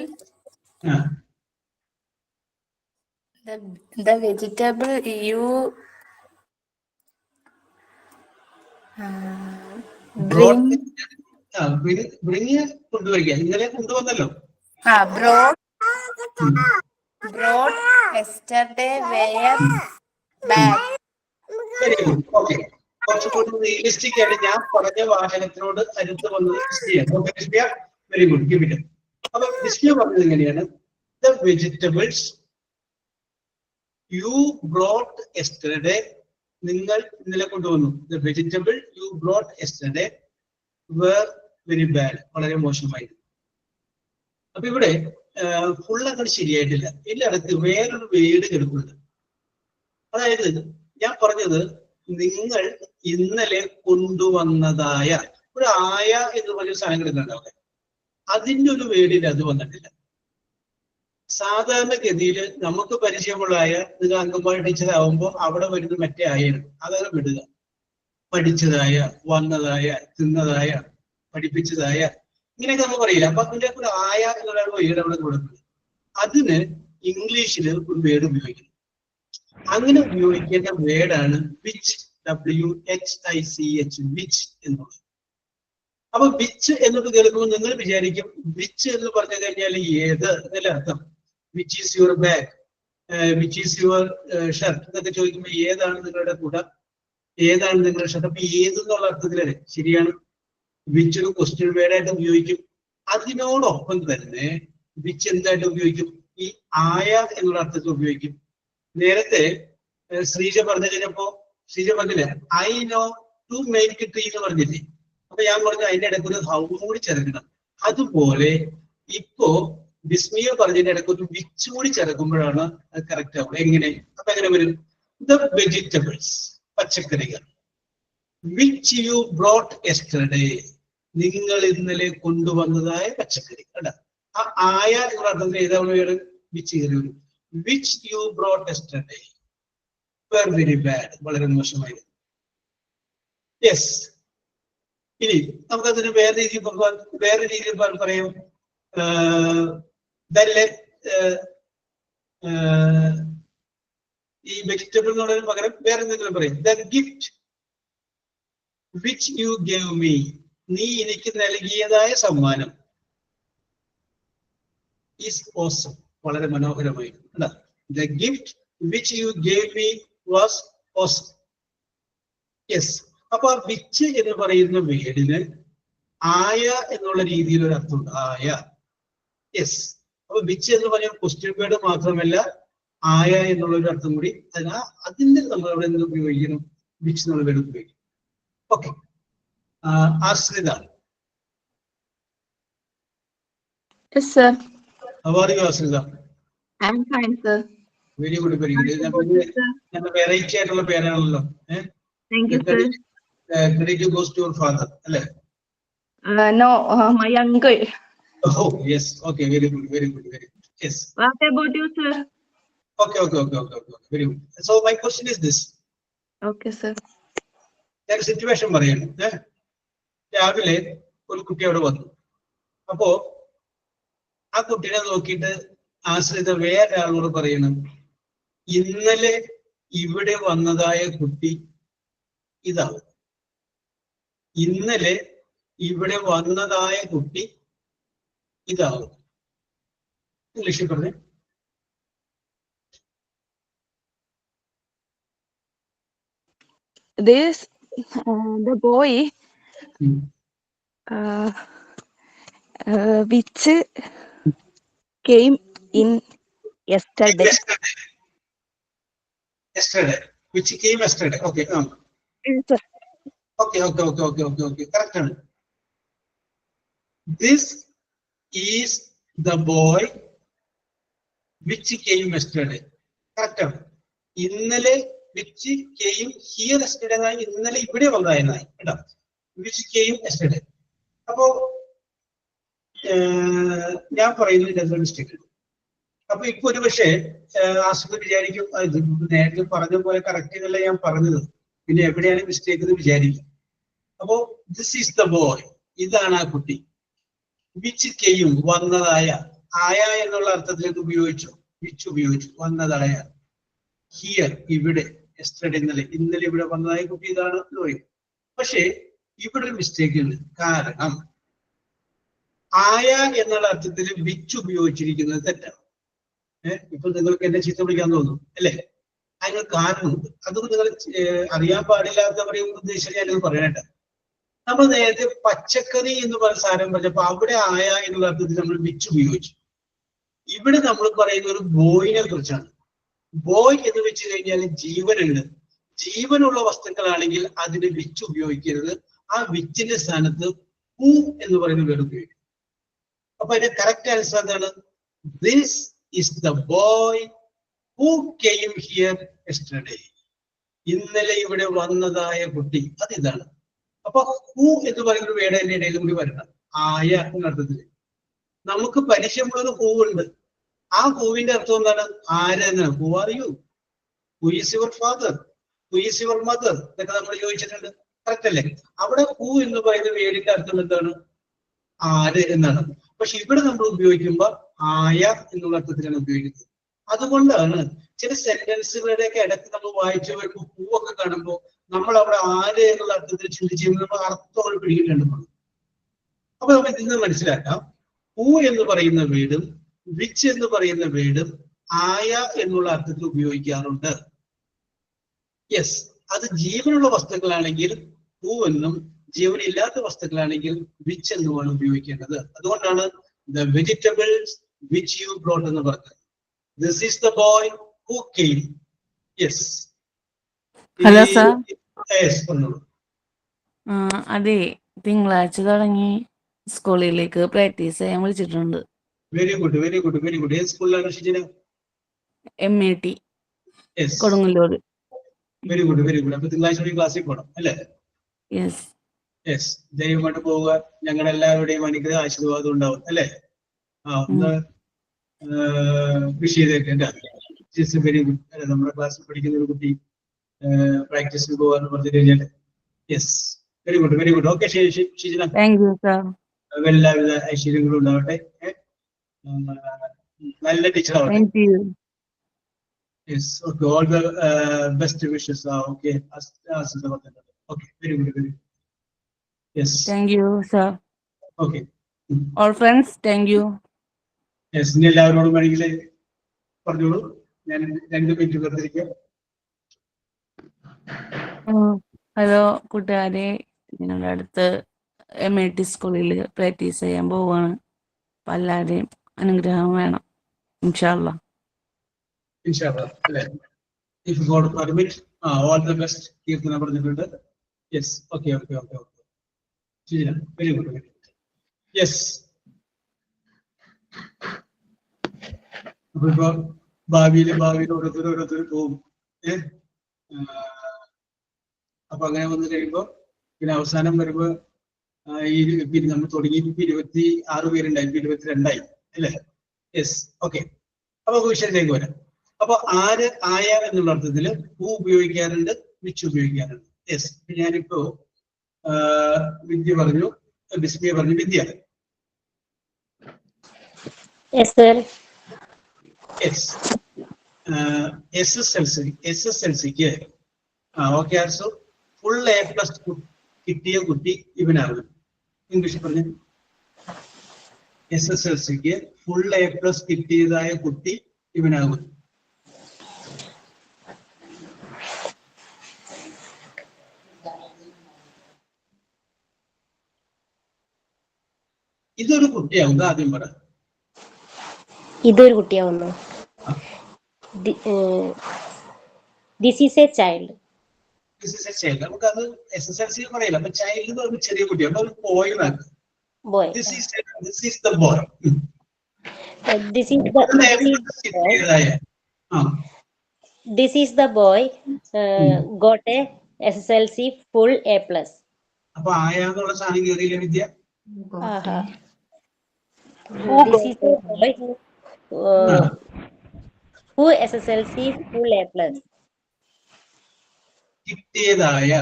L: the vegetable you bring
D: കൊണ്ടുവരിക. ഇന്നലെ കൊണ്ടുവന്നല്ലോ.
L: brought yesterday were bad.
D: Very good. Okay, കുറച്ചുകൂടി റിയലിസ്റ്റിക് ആയിട്ട് ഞാൻ പറഞ്ഞ വാഹനത്തിനോട് അടുത്ത് വന്നത് ചെയ്യാം. Very good, give it. അപ്പൊ ഡിസ്പ്ലേ പറഞ്ഞത് എങ്ങനെയാണ്? The vegetables you brought yesterday, നിങ്ങൾ ഇന്നലെ കൊണ്ടുവന്നു. The vegetable you brought yesterday were very bad, വളരെ മോശമായിരുന്നു. അപ്പൊ ഇവിടെ ഫുൾ അങ്ങനെ ശരിയായിട്ടില്ല. എല്ലായിടത്ത് വേറൊരു വേർഡ് കിടക്കുന്നുണ്ട്. അതായത് ഞാൻ പറഞ്ഞത് നിങ്ങൾ ഇന്നലെ കൊണ്ടുവന്നതായ ഒരു ആയ എന്ന് പറഞ്ഞ സാധനം കിടക്കുന്നുണ്ടാവും. അതിൻ്റെ ഒരു വേർഡിൽ അത് വന്നിട്ടില്ല. സാധാരണഗതിയിൽ നമുക്ക് പരിചയമുള്ള ആയ, നിങ്ങൾ അംഗൻവാടി ടീച്ചറാവുമ്പോൾ അവിടെ വരുന്ന മറ്റേ ആയാണ്, അതാണ് വിടുക. പഠിച്ചതായ, വന്നതായ, തിന്നതായ, പഠിപ്പിച്ചതായ, ഇങ്ങനെയൊക്കെ നമുക്ക് പറയില്ല. അപ്പൊ അതിന്റെ ഒരു ആയ എന്നുള്ള വേർഡ് അവിടെ കൊടുക്കുന്നത്. അതിന് ഇംഗ്ലീഷിൽ ഒരു വേർഡ് ഉപയോഗിക്കുന്നു. അങ്ങനെ ഉപയോഗിക്കേണ്ട വേർഡാണ് വിച്ച്, WHICH, വിച്ച് എന്നുള്ളത്. അപ്പൊ വിച്ച് എന്നൊക്കെ കേൾക്കുമ്പോൾ നിങ്ങൾ വിചാരിക്കും വിച്ച് എന്ന് പറഞ്ഞു കഴിഞ്ഞാൽ ഏത് എന്നല്ല അർത്ഥം. Which is your bag, which is your shirt എന്നൊക്കെ ചോദിക്കുമ്പോൾ ഏതാണ് നിങ്ങളുടെ കുട, ഏതാണ് നിങ്ങളുടെ ഷർട്ട്. അപ്പൊ ഏതെന്നുള്ള അർത്ഥത്തിലല്ലേ? ശരിയാണ്. വിച്ച് ഒരു ക്വസ്റ്റ്യൻ വേർഡായിട്ട് ഉപയോഗിക്കും. അതിനോടൊപ്പം തന്നെ വിച്ച് എന്തായിട്ട് ഉപയോഗിക്കും? ഈ ആയ എന്നുള്ള അർത്ഥത്തിൽ ഉപയോഗിക്കും. നേരത്തെ ശ്രീജ പറഞ്ഞു കഴിഞ്ഞപ്പോ ശ്രീജ പറഞ്ഞില്ലേ I know to make tree എന്ന് പറഞ്ഞില്ലേ. അപ്പൊ ഞാൻ പറഞ്ഞു അതിന്റെ ഇടയ്ക്ക് ഒരു ഹൗ കൂടി ചേർക്കണം. അതുപോലെ ഇപ്പോ വിസ്മിയ പറഞ്ഞതിന്റെ ഇടയ്ക്ക് ഒരു വിച്ച് കൂടി ചേർക്കുമ്പോഴാണ് അത് കറക്റ്റ് ആവുക. എങ്ങനെ? അപ്പൊ എങ്ങനെ വരും? ദ വെജിറ്റബിൾസ്, പച്ചക്കറികൾ, വിച്ച് യു ബ്രോട്ട് യെസ്റ്റർഡേ, നിങ്ങൾ ഇന്നലെ കൊണ്ടുവന്നതായ പച്ചക്കറി. അല്ല, ആ ആയ എന്നുള്ള അർത്ഥത്തിൽ ഏതാണ് വേണം? വിച്ച് കയറി വരും. Which you brought yesterday were very bad, വളരെ മോശമായി. യെസ്. ഇനി നമുക്കതിന് വേറെ രീതിയിൽ പറയാം. ഈ വെജിറ്റബിൾ എന്നുള്ളതിന് പകരം വേറെ എന്തെങ്കിലും പറയും. The gift which you gave me, നീ എനിക്ക് നൽകിയതായ സമ്മാനം. ഈസ് ഓസം, വളരെ മനോഹരമായി. The gift which you gave me was awesome. Yes. അപ്പൊ ആ വിച്ച് എന്ന് പറയുന്ന വേർഡിന് ആയ എന്നുള്ള രീതിയിൽ ഒരു അർത്ഥമുണ്ട്. ആയ. യെസ്. അപ്പൊ വിച്ച് എന്ന് പറഞ്ഞ ക്വസ്റ്റ്യൻ വേർഡ് മാത്രമല്ല, ആയ എന്നുള്ള ഒരു അർത്ഥം കൂടി അതിന്റെ നമ്മൾ അവിടെ നിന്ന് ഉപയോഗിക്കണം, വിച്ച് എന്നുള്ള വേർഡ് ഉപയോഗിക്കും. ഓക്കെ. ആശ്രിത.
M: Yes, sir.
D: How are you, Asrita?
M: I'm fine, sir.
D: Very good, very good. ഞാൻ വെറൈറ്റി ആയിട്ടുള്ള പേരാണല്ലോ.
M: Thank you, sir.
D: Credit goes to your father, അല്ലേ?
M: No, my uncle.
D: Oh, yes. Okay, very good, very good, very good. Yes.
M: What about you, sir?
D: Okay. Very good. So my question is this.
M: Okay, sir.
D: ഞാൻ situation പറയണം. രാവിലെ ഒരു കുട്ടി അവിടെ വന്നു. അപ്പോ ആ കുട്ടീനെ നോക്കിയിട്ട് ആശ്രിത വേറെ ആളോട് പറയണം, ഇന്നലെ ഇവിടെ വന്നതായ കുട്ടി ഇതാണ്. ഇന്നലെ ഇവിടെ വന്നതായ കുട്ടി ഇതാവും. ഇംഗ്ലീഷിൽ പറഞ്ഞേ.
M: This, the boy, which came in yesterday.
D: Yesterday. Which came yesterday. Okay.
M: Yes, sir.
D: Okay. Correct. This is the boy which came yesterday. Correct. ഇന്നലെ which came here yesterday എന്നായി, ഇന്നലെ ഇവിടെ വന്നതായി കേട്ടോ. which came yesterday. അപ്പോ ഞാൻ പറയുന്നത് mistake. അപ്പൊ ഇപ്പൊ ഒരു പക്ഷേ ആസ്വദ വിചാരിക്കും നേരത്തെ പറഞ്ഞ പോലെ കറക്റ്റ് ചെയ്തല്ല ഞാൻ പറഞ്ഞത്, പിന്നെ എവിടെയാണ് മിസ്റ്റേക്ക് എന്ന് വിചാരിക്കും. അപ്പോ ദിസ് ഈസ് ദ ബോയ്, ഇതാണ് ആ കുട്ടി. വിച്ച് കെയും, വന്നതായ. ആയ എന്നുള്ള അർത്ഥത്തിൽ ഇത് ഉപയോഗിച്ചു, വിച്ച് ഉപയോഗിച്ചു, വന്നതായ. ഹിയർ, ഇവിടെ. യെസ്റ്റർഡേ, ഇന്നലെ ഇവിടെ വന്നതായ കുട്ടി ഇതാണ് എന്ന് പറയും. പക്ഷേ ഇവിടെ ഒരു മിസ്റ്റേക്ക് ഉണ്ട്. കാരണം ആയ എന്നുള്ള അർത്ഥത്തിൽ വിച്ച് ഉപയോഗിച്ചിരിക്കുന്നത് തെറ്റാണ്. ഇപ്പൊ നിങ്ങൾക്ക് എന്നെ ചീത്ത വിളിക്കാൻ തോന്നും അല്ലേ? അതിന് കാരണമുണ്ട്. അത് നിങ്ങൾ അറിയാൻ പാടില്ലാത്തവരെ ഉദ്ദേശിച്ച് ഞാനത് പറയണ്ട. നമ്മൾ നേരത്തെ പച്ചക്കറി എന്ന് പറഞ്ഞ സാധനം പറഞ്ഞപ്പോ അവിടെ ആയ എന്നുള്ള അർത്ഥത്തിൽ നമ്മൾ വിച്ച് ഉപയോഗിച്ചു. ഇവിടെ നമ്മൾ പറയുന്ന ഒരു ബോയിനെ കുറിച്ചാണ്. ബോയ് എന്ന് വെച്ച് കഴിഞ്ഞാൽ ജീവനുണ്ട്. ജീവനുള്ള വസ്തുക്കളാണെങ്കിൽ അതിന് വിച്ച് ഉപയോഗിക്കരുത്. ആ വിച്ചിന്റെ സ്ഥാനത്ത് ഹൂ എന്ന് പറയുന്ന വേർഡ് ഉപയോഗിക്കും. അപ്പൊ അതിന്റെ കറക്റ്റ് ആൻസർ എന്താണ്? This is the boy who came here yesterday. ഇന്നലെ ഇവിടെ വന്നതായ കുട്ടി, അതിതാണ്. അപ്പൊ ഹൂ എന്ന് പറയുന്ന ഒരു വേർഡ് അതിന്റെ ഇടയിൽ കൂടി വരണം, ആയ എന്ന അർത്ഥത്തിൽ. നമുക്ക് പരിചയമുള്ള ഒരു ഹൂ ഉണ്ട്. ആ ഹൂവിന്റെ അർത്ഥം എന്താണ്? ആരെന്നാണ്. Who are you? Who is your father? Who is your mother? ഇതൊക്കെ നമ്മൾ ചോദിച്ചിട്ടുണ്ട്. കറക്റ്റ് അല്ലേ? അവിടെ ഹൂ എന്ന് പറയുന്ന വേർഡിന്റെ അർത്ഥം എന്താണ്? ആര് എന്നാണ്. പക്ഷെ ഇവിടെ നമ്മൾ ഉപയോഗിക്കുമ്പോൾ ആയ എന്നുള്ള അർത്ഥത്തിലാണ് ഉപയോഗിക്കുന്നത്. അതുകൊണ്ടാണ് ചില സെന്റൻസുകളുടെയൊക്കെ ഇടയ്ക്ക് നമ്മൾ വായിച്ചു വരുമ്പോൾ പൂവൊക്കെ കാണുമ്പോൾ നമ്മൾ അവിടെ ആര് എന്നുള്ള അർത്ഥത്തിൽ ചിന്തിച്ച് നമ്മൾ അർത്ഥം പിടിക്കിട്ടുണ്ട്. അപ്പൊ നമുക്ക് ഇതിൽ നിന്ന് മനസ്സിലാക്കാം, പൂ എന്ന് പറയുന്ന വീടും വിച്ച് എന്ന് പറയുന്ന വീടും ആയ എന്നുള്ള അർത്ഥത്തിൽ ഉപയോഗിക്കാറുണ്ട്. യെസ്, അത് ജീവനുള്ള വസ്തുക്കളാണെങ്കിൽ പൂ എന്നും ജീവനില്ലാത്ത വസ്തുക്കളാണെങ്കിൽ വിച്ച് എന്നുമാണ് ഉപയോഗിക്കേണ്ടത്. അതുകൊണ്ടാണ് the vegetables which you brought എന്ന് പറഞ്ഞത്. This is the boy who came. Yes.
B: Hello sir.
D: പറഞ്ഞോളൂ.
B: അതെ, തിങ്കളാഴ്ച തുടങ്ങി സ്കൂളിലേക്ക് പ്രാക്ടീസ് ചെയ്യാൻ വിളിച്ചിട്ടുണ്ട്.
D: Very good very good very good. ഏത് സ്കൂളിലാണ് Shijina?
B: MAT Kodungallur.
D: Very good very good. അപ്പൊ തിങ്കളാഴ്ച ക്ലാസ്സിൽ പോകണം അല്ലേ?
B: യെസ്.
D: യെസ്, ദൈവമായിട്ട് പോവുക. ഞങ്ങളുടെ എല്ലാവരുടെയും അനുഗ്രഹ ആശീർവാദം ഉണ്ടാവും അല്ലേ? ഒന്ന് വിഷ് ചെയ്തേക്കെ. വെരി ഗുഡ് അല്ലെ? നമ്മുടെ ക്ലാസ്സിൽ പഠിക്കുന്ന ഒരു കുട്ടി പ്രാക്ടീസിന് പോകാന്ന് പറഞ്ഞു കഴിഞ്ഞാൽ yes, very good very good. Okay Shijina, എല്ലാവിധ ഐശ്വര്യങ്ങളും ഉണ്ടാവട്ടെ. നല്ല ടീച്ചർ ആവട്ടെ. Yes, okay. All the best wishes. Okay, okay, very good very good. Yes,
B: thank you sir.
D: Okay.
B: All friends, thank you.
D: Yes, ഇനി എല്ലാവരോടും വേണമെങ്കിൽ പറഞ്ഞോളൂ. ഞാൻ 2 മിനിറ്റ് വെറുതിരിക്കാം.
B: ഹലോ കൂട്ടുകാരെ, ഞങ്ങളുടെ അടുത്ത് MAT സ്കൂളിൽ പ്രാക്ടീസ് ചെയ്യാൻ പോവുകയാണ്. അപ്പം എല്ലാവരെയും അനുഗ്രഹം വേണം. ഇൻഷാ അല്ലാഹ്.
D: If God permit, all the best. Keerthana പറഞ്ഞിട്ടുണ്ട്. Yes, okay okay okay okay. ശരി, very good very good. Yes, അപ്പൊ ഇപ്പൊ ഭാവിയിൽ ഓരോരുത്തർ പോകും. അപ്പൊ അങ്ങനെ വന്നു കഴിയുമ്പോ പിന്നെ അവസാനം വരുമ്പോ പിന്നെ നമ്മൾ തുടങ്ങി 26 പേരുണ്ടായി, 22 അല്ലേ? Yes, okay. അപ്പൊ വിഷയത്തിലേക്ക് വരാം. അപ്പൊ ആര് ആയ എന്നുള്ള അർത്ഥത്തില് ഹൂ ഉപയോഗിക്കാറുണ്ട്, വിച്ച് ഉപയോഗിക്കാറുണ്ട്. യെസ്, ഞാനിപ്പോ വിദ്യ പറഞ്ഞു, ബിസ്മിയ പറഞ്ഞു. വിദ്യ. SSLCക്ക് ഓക്കെ ആർസോ ഫുൾ A+ കിട്ടിയ കുട്ടി ഇവനാകും. ഇംഗ്ലീഷ് പറഞ്ഞു. SSLCക്ക് ഫുൾ A+ കിട്ടിയതായ കുട്ടി ഇവനാകും. ഇതൊരു കുട്ടിയാവും. ആദ്യം പറ.
C: ഇതൊരു കുട്ടിയാവുന്നു. This is a child.
D: നമുക്ക് അത് SSLC പറയില്ല. അപ്പൊ ചൈൽഡ് എന്ന് ചെറിയ കുട്ടിയാണ്. ഒരു ബോയ് ആണ്. This is the boy.
C: This is the boy got a SSLC full A+.
D: അപ്പൊ ആയാന്നുള്ള സാധനം കയറിയില്ല Vidya.
C: This is the boy who SSLC full A+.
D: കിട്ടിയതായ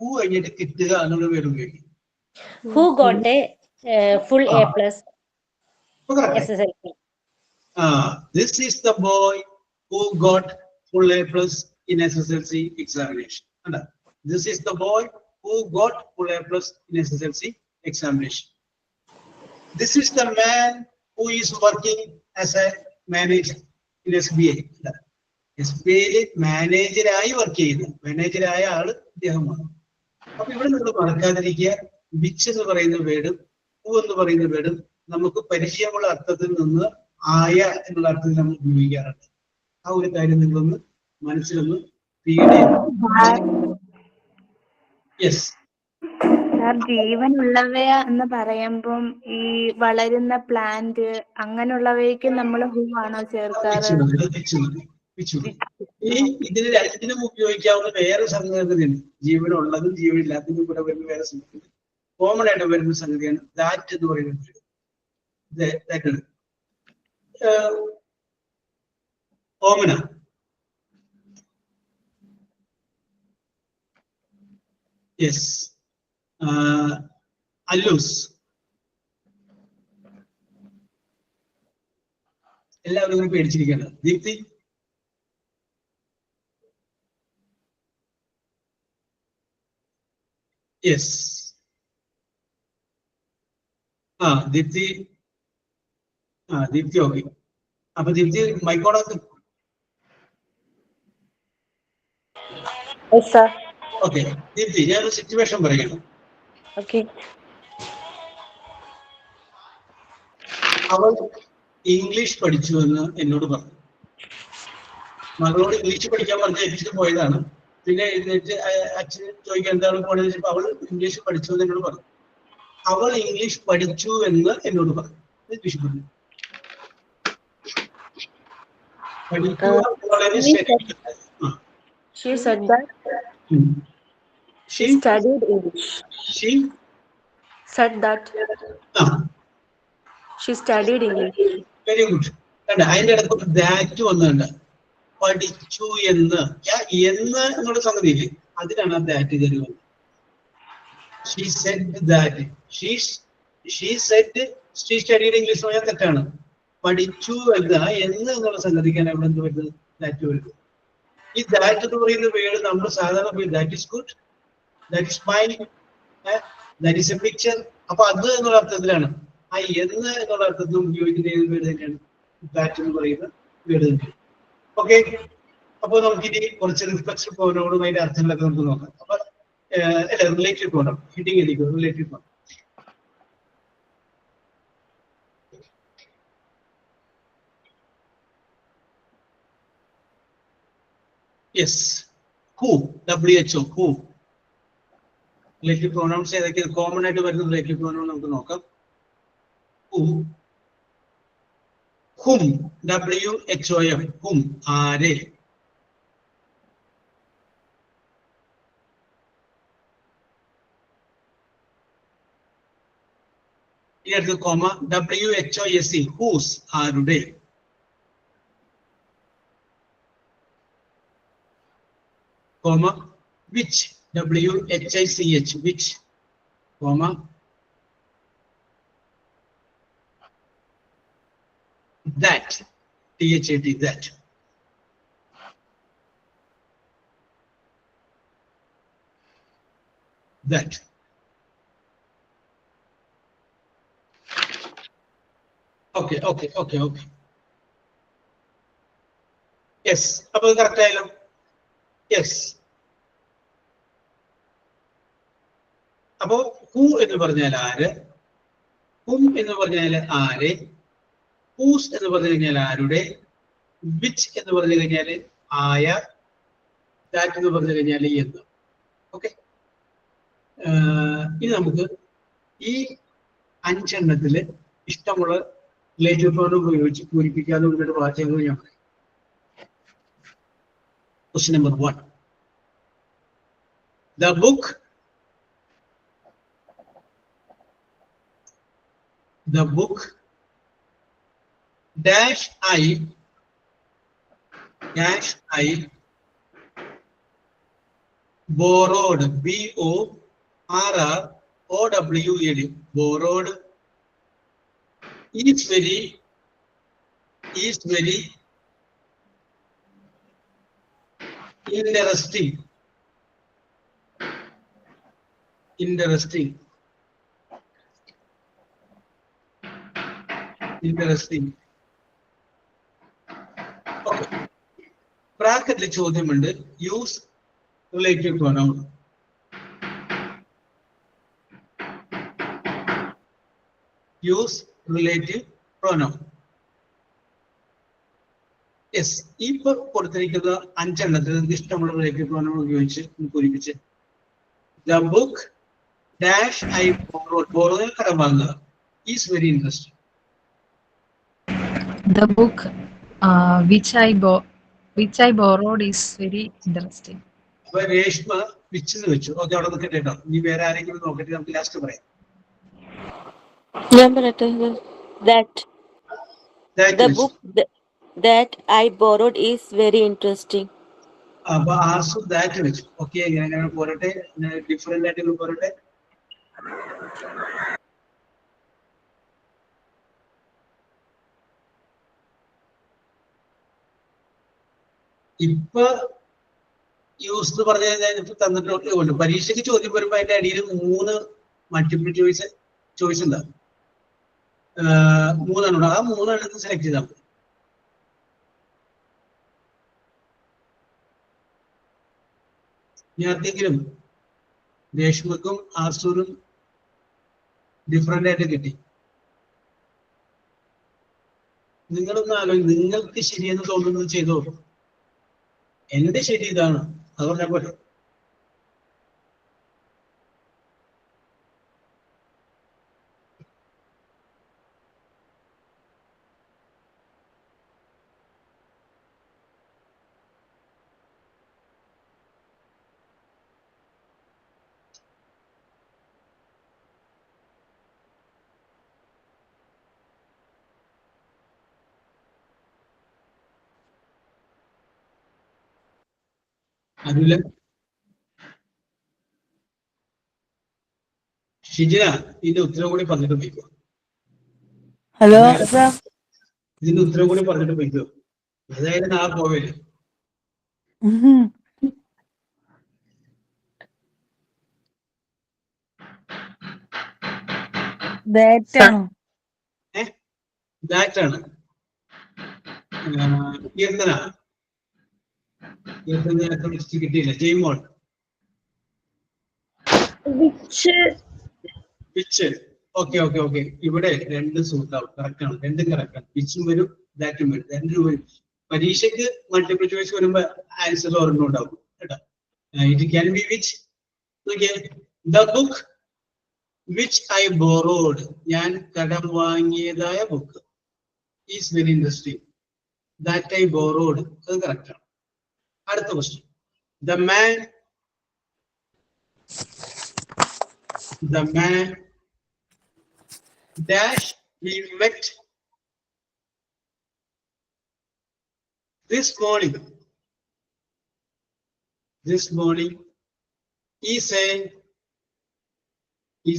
D: ഹൂ കഴിഞ്ഞിട്ട് കിട്ടുക എന്നുള്ള പേര് ഉപയോഗിക്കും.
C: Who got a full A+ SSLC.
D: This is the boy who got full A+ in SSLC examination. This is the boy who got full A+ in SSLC examination. This is the man who is working as a manager in SBI. SBI മാനേജരായി work ചെയ്യുന്നു. മാനേജരായ ആള് ഇദ്ദേഹമാണ്. അപ്പൊ ഇവിടെ നമ്മൾ മറക്കാതിരിക്കുക, which എന്ന് പറയുന്ന വേർഡും ഹൂ എന്ന് പറയുന്ന വേർഡും നമുക്ക് പരിചയമുള്ള അർത്ഥത്തിൽ നിന്ന് ആയ എന്നുള്ള അർത്ഥത്തിൽ നമ്മൾ ഉപയോഗിക്കാറുണ്ട്. ആ ഒരു കാര്യം നിങ്ങളൊന്ന് മനസ്സിലൊന്ന് ഫീഡ് ചെയ്തു. യെസ്,
L: ജീവനുള്ളവയ എന്ന് പറയുമ്പം ഈ വളരുന്ന പ്ലാന്റ് അങ്ങനെയുള്ളവയ്ക്ക് നമ്മൾ ഹൂ ആണോ ചേർക്കാറ്?
D: ഇതിന് രണ്ടിനും ഉപയോഗിക്കാവുന്ന വേറെ സംഗതിയുണ്ട്. ജീവനുള്ളതും ജീവനില്ലാത്തതും കൂടെ വരുന്ന വേറെ സംഗതി, കോമൺ ആയിട്ട് വരുന്ന സംഗതിയാണ് ദാറ്റ് എന്ന് പറയുന്നത്. ഓമന. യെസ്, അല്ലൂസ്. എല്ലാവരും പേടിച്ചിരിക്കണം. ദീപ്തി. യെസ്, ദീപ്തി. ദീപ്തി ഓക്കെ. അപ്പൊ ദീപ്തി മൈക്കോണാക്ക്. ഓക്കെ ദീപ്തി, ഞാനൊരു സിറ്റുവേഷൻ പറയണം. അവൾ ഇംഗ്ലീഷ് പഠിച്ചു എന്ന് എന്നോട് പറഞ്ഞു. മകളോട് ഇംഗ്ലീഷ് പഠിക്കാൻ പറഞ്ഞ് ഏൽപ്പിച്ചിട്ട് പോയതാണ്. പിന്നെ എഴുന്നേറ്റ് അച്ഛന് ചോദിക്കാൻ എന്താണ് പോണെന്ന് വെച്ചപ്പോൾ അവൾ ഇംഗ്ലീഷ് പഠിച്ചു എന്ന് എന്നോട് പറഞ്ഞു. അവൾ ഇംഗ്ലീഷ് പഠിച്ചു എന്ന് എന്നോട് പറഞ്ഞു. ഇംഗ്ലീഷ് പറഞ്ഞു പഠിക്കുക വളരെ ശരിയാണ്.
C: She said that she studied English.
D: She
C: Said that she studied English.
D: Very good. കണ്ട അതിന്റെ ഇടയ്ക്ക് ദാറ്റ് വന്നുണ്ട്. പഠിച്ചു എന്ന് എന്നുള്ള സംഗതി ഇല്ലേ, അതിനാണ് ആ ദാറ്റ് കയറി വന്നത്. She said that. She said she studied English എന്ന് പറഞ്ഞാൽ തെറ്റാണ്. പഠിച്ചു എന്നുള്ള സംഗതിക്കാണ് അവിടെ എന്ത് വരുന്നത്, ദാറ്റ് വരുന്നത്. ഈ ദാറ്റ് എന്ന് പറയുന്ന വേർഡ് നമ്മൾ സാധാരണ that is good, that is fine, that is A picture. അപ്പൊ അത് എന്നുള്ള അർത്ഥത്തിലാണ്. ആ എന്നുള്ള അർത്ഥത്തിൽ ഉപയോഗിക്കുന്ന ഏത് വേർഡ് തന്നെയാണ് ദാറ്റ് എന്ന് പറയുന്ന വേർഡ് തന്നെ. ഓക്കെ, അപ്പൊ നമുക്കിനി കുറച്ച് റിഫ്ലക്ഷൻ പ്രോനൗണും അതിന്റെ അർത്ഥങ്ങളൊക്കെ നമുക്ക് നോക്കാം. അപ്പൊ റിലേറ്റീവ് പ്രോനൗൺ ഹിഡിങ് എഴുതിക്കോ, relative pronoun. Yes, who, WHO, who. Relative pronouns ഏതൊക്കെയാണ് കോമൺ ആയിട്ട് വരുന്ന റിലേറ്റീവ് പ്രോനൗൺ നമുക്ക് നോക്കാം. ഹൂ, ഹും, WHOM, ഹും, ആരെ. ഈ അടുത്ത് കോമ, WHOSE, ഹൂസ്, ആരുടെ. Comma, which, WHICH, which, comma, that, THAT, that. That. Okay. Yes, അപ്പോൾ കറക്റ്റ് ആയല്ലോ. യെസ്. അപ്പോ ഹൂ എന്ന് പറഞ്ഞാൽ ആര്, ഹും എന്ന് പറഞ്ഞാൽ ആരെ, ഹൂസ് എന്ന് പറഞ്ഞു കഴിഞ്ഞാൽ ആരുടെ, വിച്ച് എന്ന് പറഞ്ഞു കഴിഞ്ഞാൽ ആയ, ദാറ്റ് എന്ന് പറഞ്ഞു കഴിഞ്ഞാൽ എന്ന്. ഓക്കെ, ഇനി നമുക്ക് ഈ 5 എണ്ണത്തില് ഇഷ്ടമുള്ള റിലേറ്റീവ് പ്രോനൗൺ ഉപയോഗിച്ച് പൂരിപ്പിക്കാതെ ഒരു വാചകങ്ങൾ ഞാൻ പറയും. Question number 1. The book dash I borrowed, BORROWED, borrowed, is very interesting. Okay. ബ്രാക്കറ്റിൽ ചോദ്യമുണ്ട്, use relative pronoun. Use relative pronoun. Yes, ഇപ്പൊ കൊടുത്തിരിക്കുന്ന 5 എണ്ണത്തിൽ നിങ്ങൾക്ക് ഇഷ്ടമുള്ള റിലേറ്റീവ് പ്രോനൗൺ ഉപയോഗിച്ച് പൂരിപ്പിച്ച്. The book dash I borrowed, കടം വാങ്ങുക, is very interesting.
N: The book which I borrowed is very interesting.
D: അപ്പൊ രേഷ്മ വിച്ചെന്ന് വെച്ചു. ഓക്കെ, അവിടെ നിൽക്കട്ടെ കേട്ടോ. ഇനി വേറെ ആരെങ്കിലും നോക്കട്ടെ, നമുക്ക് ലാസ്റ്റ് പറയാം.
K: The book that I borrowed is very interesting.
D: അപ്പൊ ആസു ദാറ്റ് വെച്ചു. ഓക്കെ, എങ്ങനെ പോരട്ടെ, ഡിഫറെന്റ് ആയിട്ട് പോരട്ടെ. ഇപ്പൊ യൂസ് എന്ന് പറഞ്ഞു കഴിഞ്ഞാൽ തന്നിട്ടുണ്ട്. പരീക്ഷയ്ക്ക് ചോദ്യം വരുമ്പോ അതിന്റെ അടിയിൽ 3 മൾട്ടിപ്പിൾ ചോയ്സ് ഉണ്ടാവും. 3 എണ്ണം. ആ 3 എണ്ണത്തിൽ സെലക്ട് ചെയ്താൽ മതി. ഇനി ആർക്കെങ്കിലും രേഷ്മക്കും ആർസൂരും ഡിഫറെന്റ് ആയിട്ട് കിട്ടി, നിങ്ങളൊന്ന് ആലോചിക്കും, നിങ്ങൾക്ക് ശരിയെന്ന് തോന്നുന്നത് ചെയ്തോ. എന്റെ ശരി ഇതാണ്, അത് പറഞ്ഞാൽ പോലെ. അതില്ല ഷിജിന, ഇതിന്റെ ഉത്തരം കൂടി പറഞ്ഞിട്ട് പോയിക്കോ.
B: Hello sir.
D: ഇതിന്റെ ഉത്തരം കൂടി പറഞ്ഞിട്ട് പോയിക്കോ. ഏതായാലും നാളെ പോവല്ലേ. ദാറ്റാണ്. കീർത്തന കിട്ടിയില്ല. ജയ്മോൾ പിച്ച്. Okay okay okay. ഇവിടെ രണ്ട് സൂട്ടാവും. കറക്റ്റാണ്. രണ്ടും കറക്റ്റാണ്. പിച്ചും വരും ദാറ്റും വരും. രണ്ടും വരും. പരീക്ഷയ്ക്ക് മൾട്ടിപ്പിൾ ചോയ്സ് വരുമ്പോ ആൻസർ ഒരെണ്ണം ഉണ്ടാവും കേട്ടോ. It can be which. The book which I borrowed, ഞാൻ കടം വാങ്ങിയതായ book. Is very interesting. That I borrowed, അത് കറക്റ്റാണ്. അടുത്ത question. The man dash we met this morning is a pilot.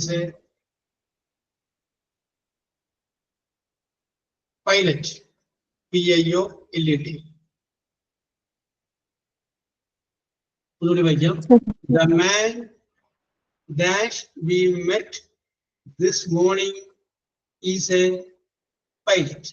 D: PIOLET. The man dash we met this morning is a pilot.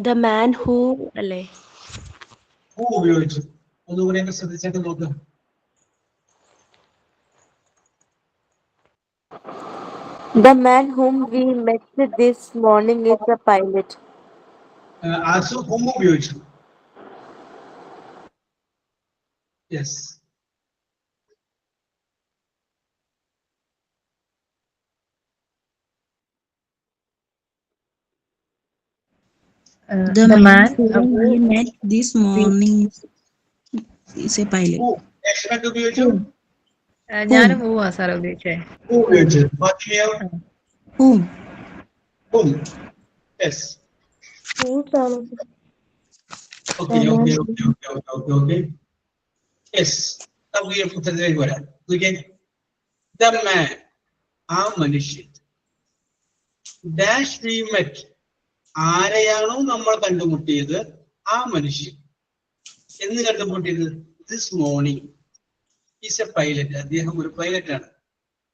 O: The man who അല്ലേ?
D: Who ഉപയോഗിച്ചു? ഒന്നുകൂടെ ശ്രദ്ധിച്ചിട്ട് നോക്കുക.
K: The man whom we met this morning is a pilot.
D: Also whom ഉപയോഗിച്ചു? Yes.
J: The man whom we met this morning is a pilot.
D: Expect ഉപയോഗിച്ചു?
N: ഞാനും പോവാ sir ഉപയോഗിച്ചേ.
D: Who ഉപയോഗിച്ചു?
J: Whom?
D: Yes.
H: Okay.
D: Okay. Yes. നമുക്ക് ഈ പുസ്തകത്തിലേക്ക് വരാം. The man, ആ മനുഷ്യൻ. Dash we met, ആരെയാണോ നമ്മൾ കണ്ടുമുട്ടിയത് ആ മനുഷ്യൻ. എന്ന് കണ്ടുമുട്ടിയത് this morning is a pilot. അദ്ദേഹം ഒരു പൈലറ്റാണ്.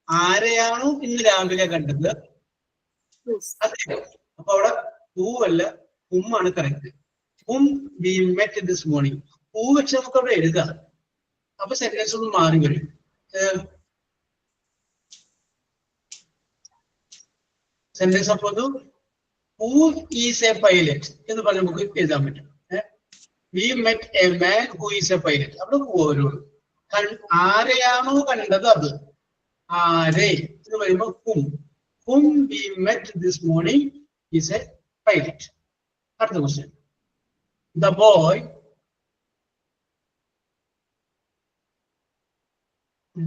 D: ആരെയാണോ ഇന്ന് രാവിലെ കണ്ടത് അദ്ദേഹം. അപ്പൊ അവിടെ പൂവല്ല ഉമ്മാണ് correct. whom we met this morning. പൂ വെച്ച് നമുക്ക് അവിടെ എഴുതാം. അപ്പൊ സെന്റൻസ് ഒന്ന് മാറി വരും. സെന്റൻസ് അപ്പൊ who is a pilot എന്ന് പറഞ്ഞ് നമുക്ക് എഴുതാൻ പറ്റും. We met a man who is a pilot. അവിടെ ഓരോ ആരെയാണോ കണ്ടത് അത്. ആരെ എന്ന് പറയുമ്പോൾ whom we met this morning is a pilot. അടുത്ത question. The boy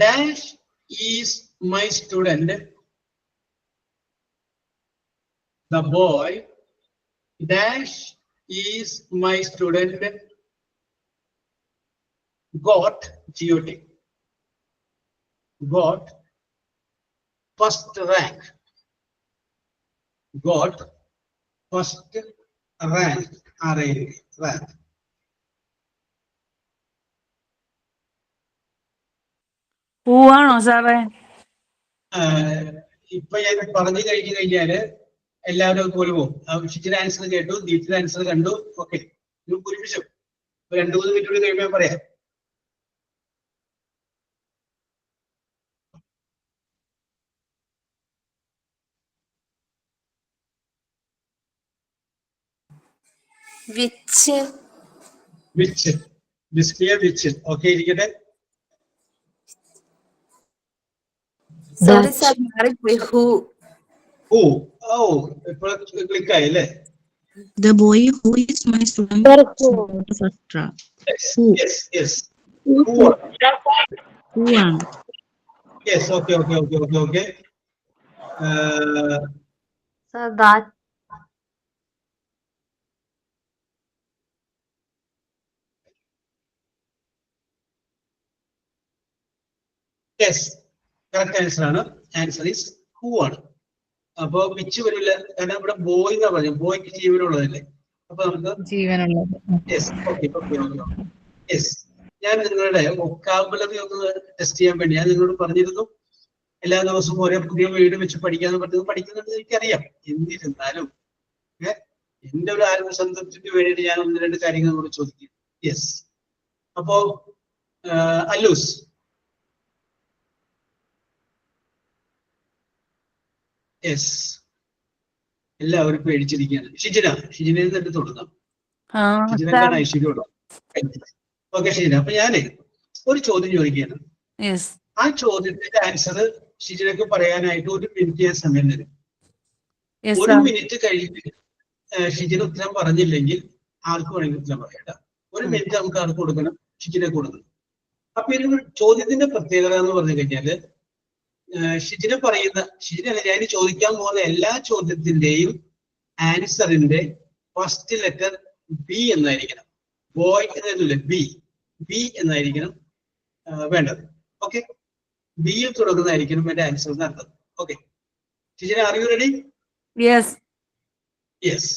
D: dash is my student. The boy dash is my student got first rank. Got first rank. Rank.
B: Who ആണോ സാറേ?
D: ഇപ്പൊ ഞാൻ പറഞ്ഞു കഴിഞ്ഞാല് എല്ലാവരും പോലെ പോകും. ഷിജിയുടെ ആൻസർ കേട്ടു, ദീപ്തിയുടെ ആൻസർ കണ്ടു. ഓക്കെ, പൂരിപ്പിച്ചു. 2-3 മിനിറ്റ് കൂടി കഴിയുമ്പോൾ പറയാം. വിച്ച് ഓക്കെ ഇരിക്കട്ടെ.
L: സോറി സാർ, മാറിപ്പോയി. ഹൂ.
D: ക്ലിക്ക് ആയി അല്ലേ?
J: The boy who is my student first rank.
D: Yes. Who
J: ആണ്?
D: Yes, okay.
I: So that.
D: Yes, correct answer ആണ്. Answer is who ആണ്. അപ്പൊ വിച്ച് വരില്ല, കാരണം ഇവിടെ ബോയ് എന്നാ പറഞ്ഞു. ബോയ്ക്ക് ജീവനുള്ളതല്ലേ, അപ്പൊ നമുക്ക് ജീവനുള്ളത്. യെസ്, ഞാൻ നിങ്ങളുടെ വൊക്കാബുലറി ഒന്ന് ടെസ്റ്റ് ചെയ്യാൻ വേണ്ടി ഞാൻ നിങ്ങളോട് പറഞ്ഞിരുന്നു. എല്ലാ ദിവസവും ഓരോ പുതിയ വീട് വെച്ച് പഠിക്കാന്ന് പറഞ്ഞത് പഠിക്കുന്നുണ്ട് എനിക്കറിയാം. എന്നിരുന്നാലും എന്റെ ഒരു ആത്മസംതൃപ്തിക്ക് വേണ്ടിയിട്ട് ഞാൻ 1-2 കാര്യങ്ങൾ കൂടി ചോദിക്കും. യെസ്, അപ്പോ അല്ലൂസ്. യെസ്, എല്ലാവരും പേടിച്ചിരിക്കുകയാണ്. ഷിജിനെ തന്നെ തുടങ്ങാം. ഷിജിനാണ് ഐശ്വര്യം. ഓക്കെ ഷിജിന, അപ്പൊ ഞാനേ ഒരു ചോദ്യം ചോദിക്കുകയാണ്. ആ ചോദ്യത്തിന്റെ ആൻസർ ഷിജിനക്ക് പറയാനായിട്ട് 1 മിനിറ്റ് ഞാൻ സമയം തരും. 1 മിനിറ്റ് കഴിഞ്ഞ് ഷിജിന ഉത്തരം പറഞ്ഞില്ലെങ്കിൽ ആർക്ക് വേണമെങ്കിൽ ഉത്തരം പറയാം. 1 മിനിറ്റ് നമുക്ക് ആർക്ക് കൊടുക്കണം? ഷിജിനെ കൊടുക്കണം. അപ്പൊ ഈ ചോദ്യത്തിന്റെ പ്രത്യേകത എന്ന് പറഞ്ഞു കഴിഞ്ഞാല് ഷിജിന ഞാൻ ചോദിക്കാൻ പോകുന്ന എല്ലാ ചോദ്യത്തിന്റെയും ആൻസറിന്റെ ഫസ്റ്റ് ലെറ്റർ ബി എന്നായിരിക്കണം. ബോയ് എന്നല്ല, ബി എന്നായിരിക്കണം വേണ്ടത്. ഓക്കെ, ബിയിൽ തുടങ്ങുന്നതായിരിക്കണം എന്റെ ആൻസർ എന്നർത്ഥം. Okay Shijina, are you ready? Yes.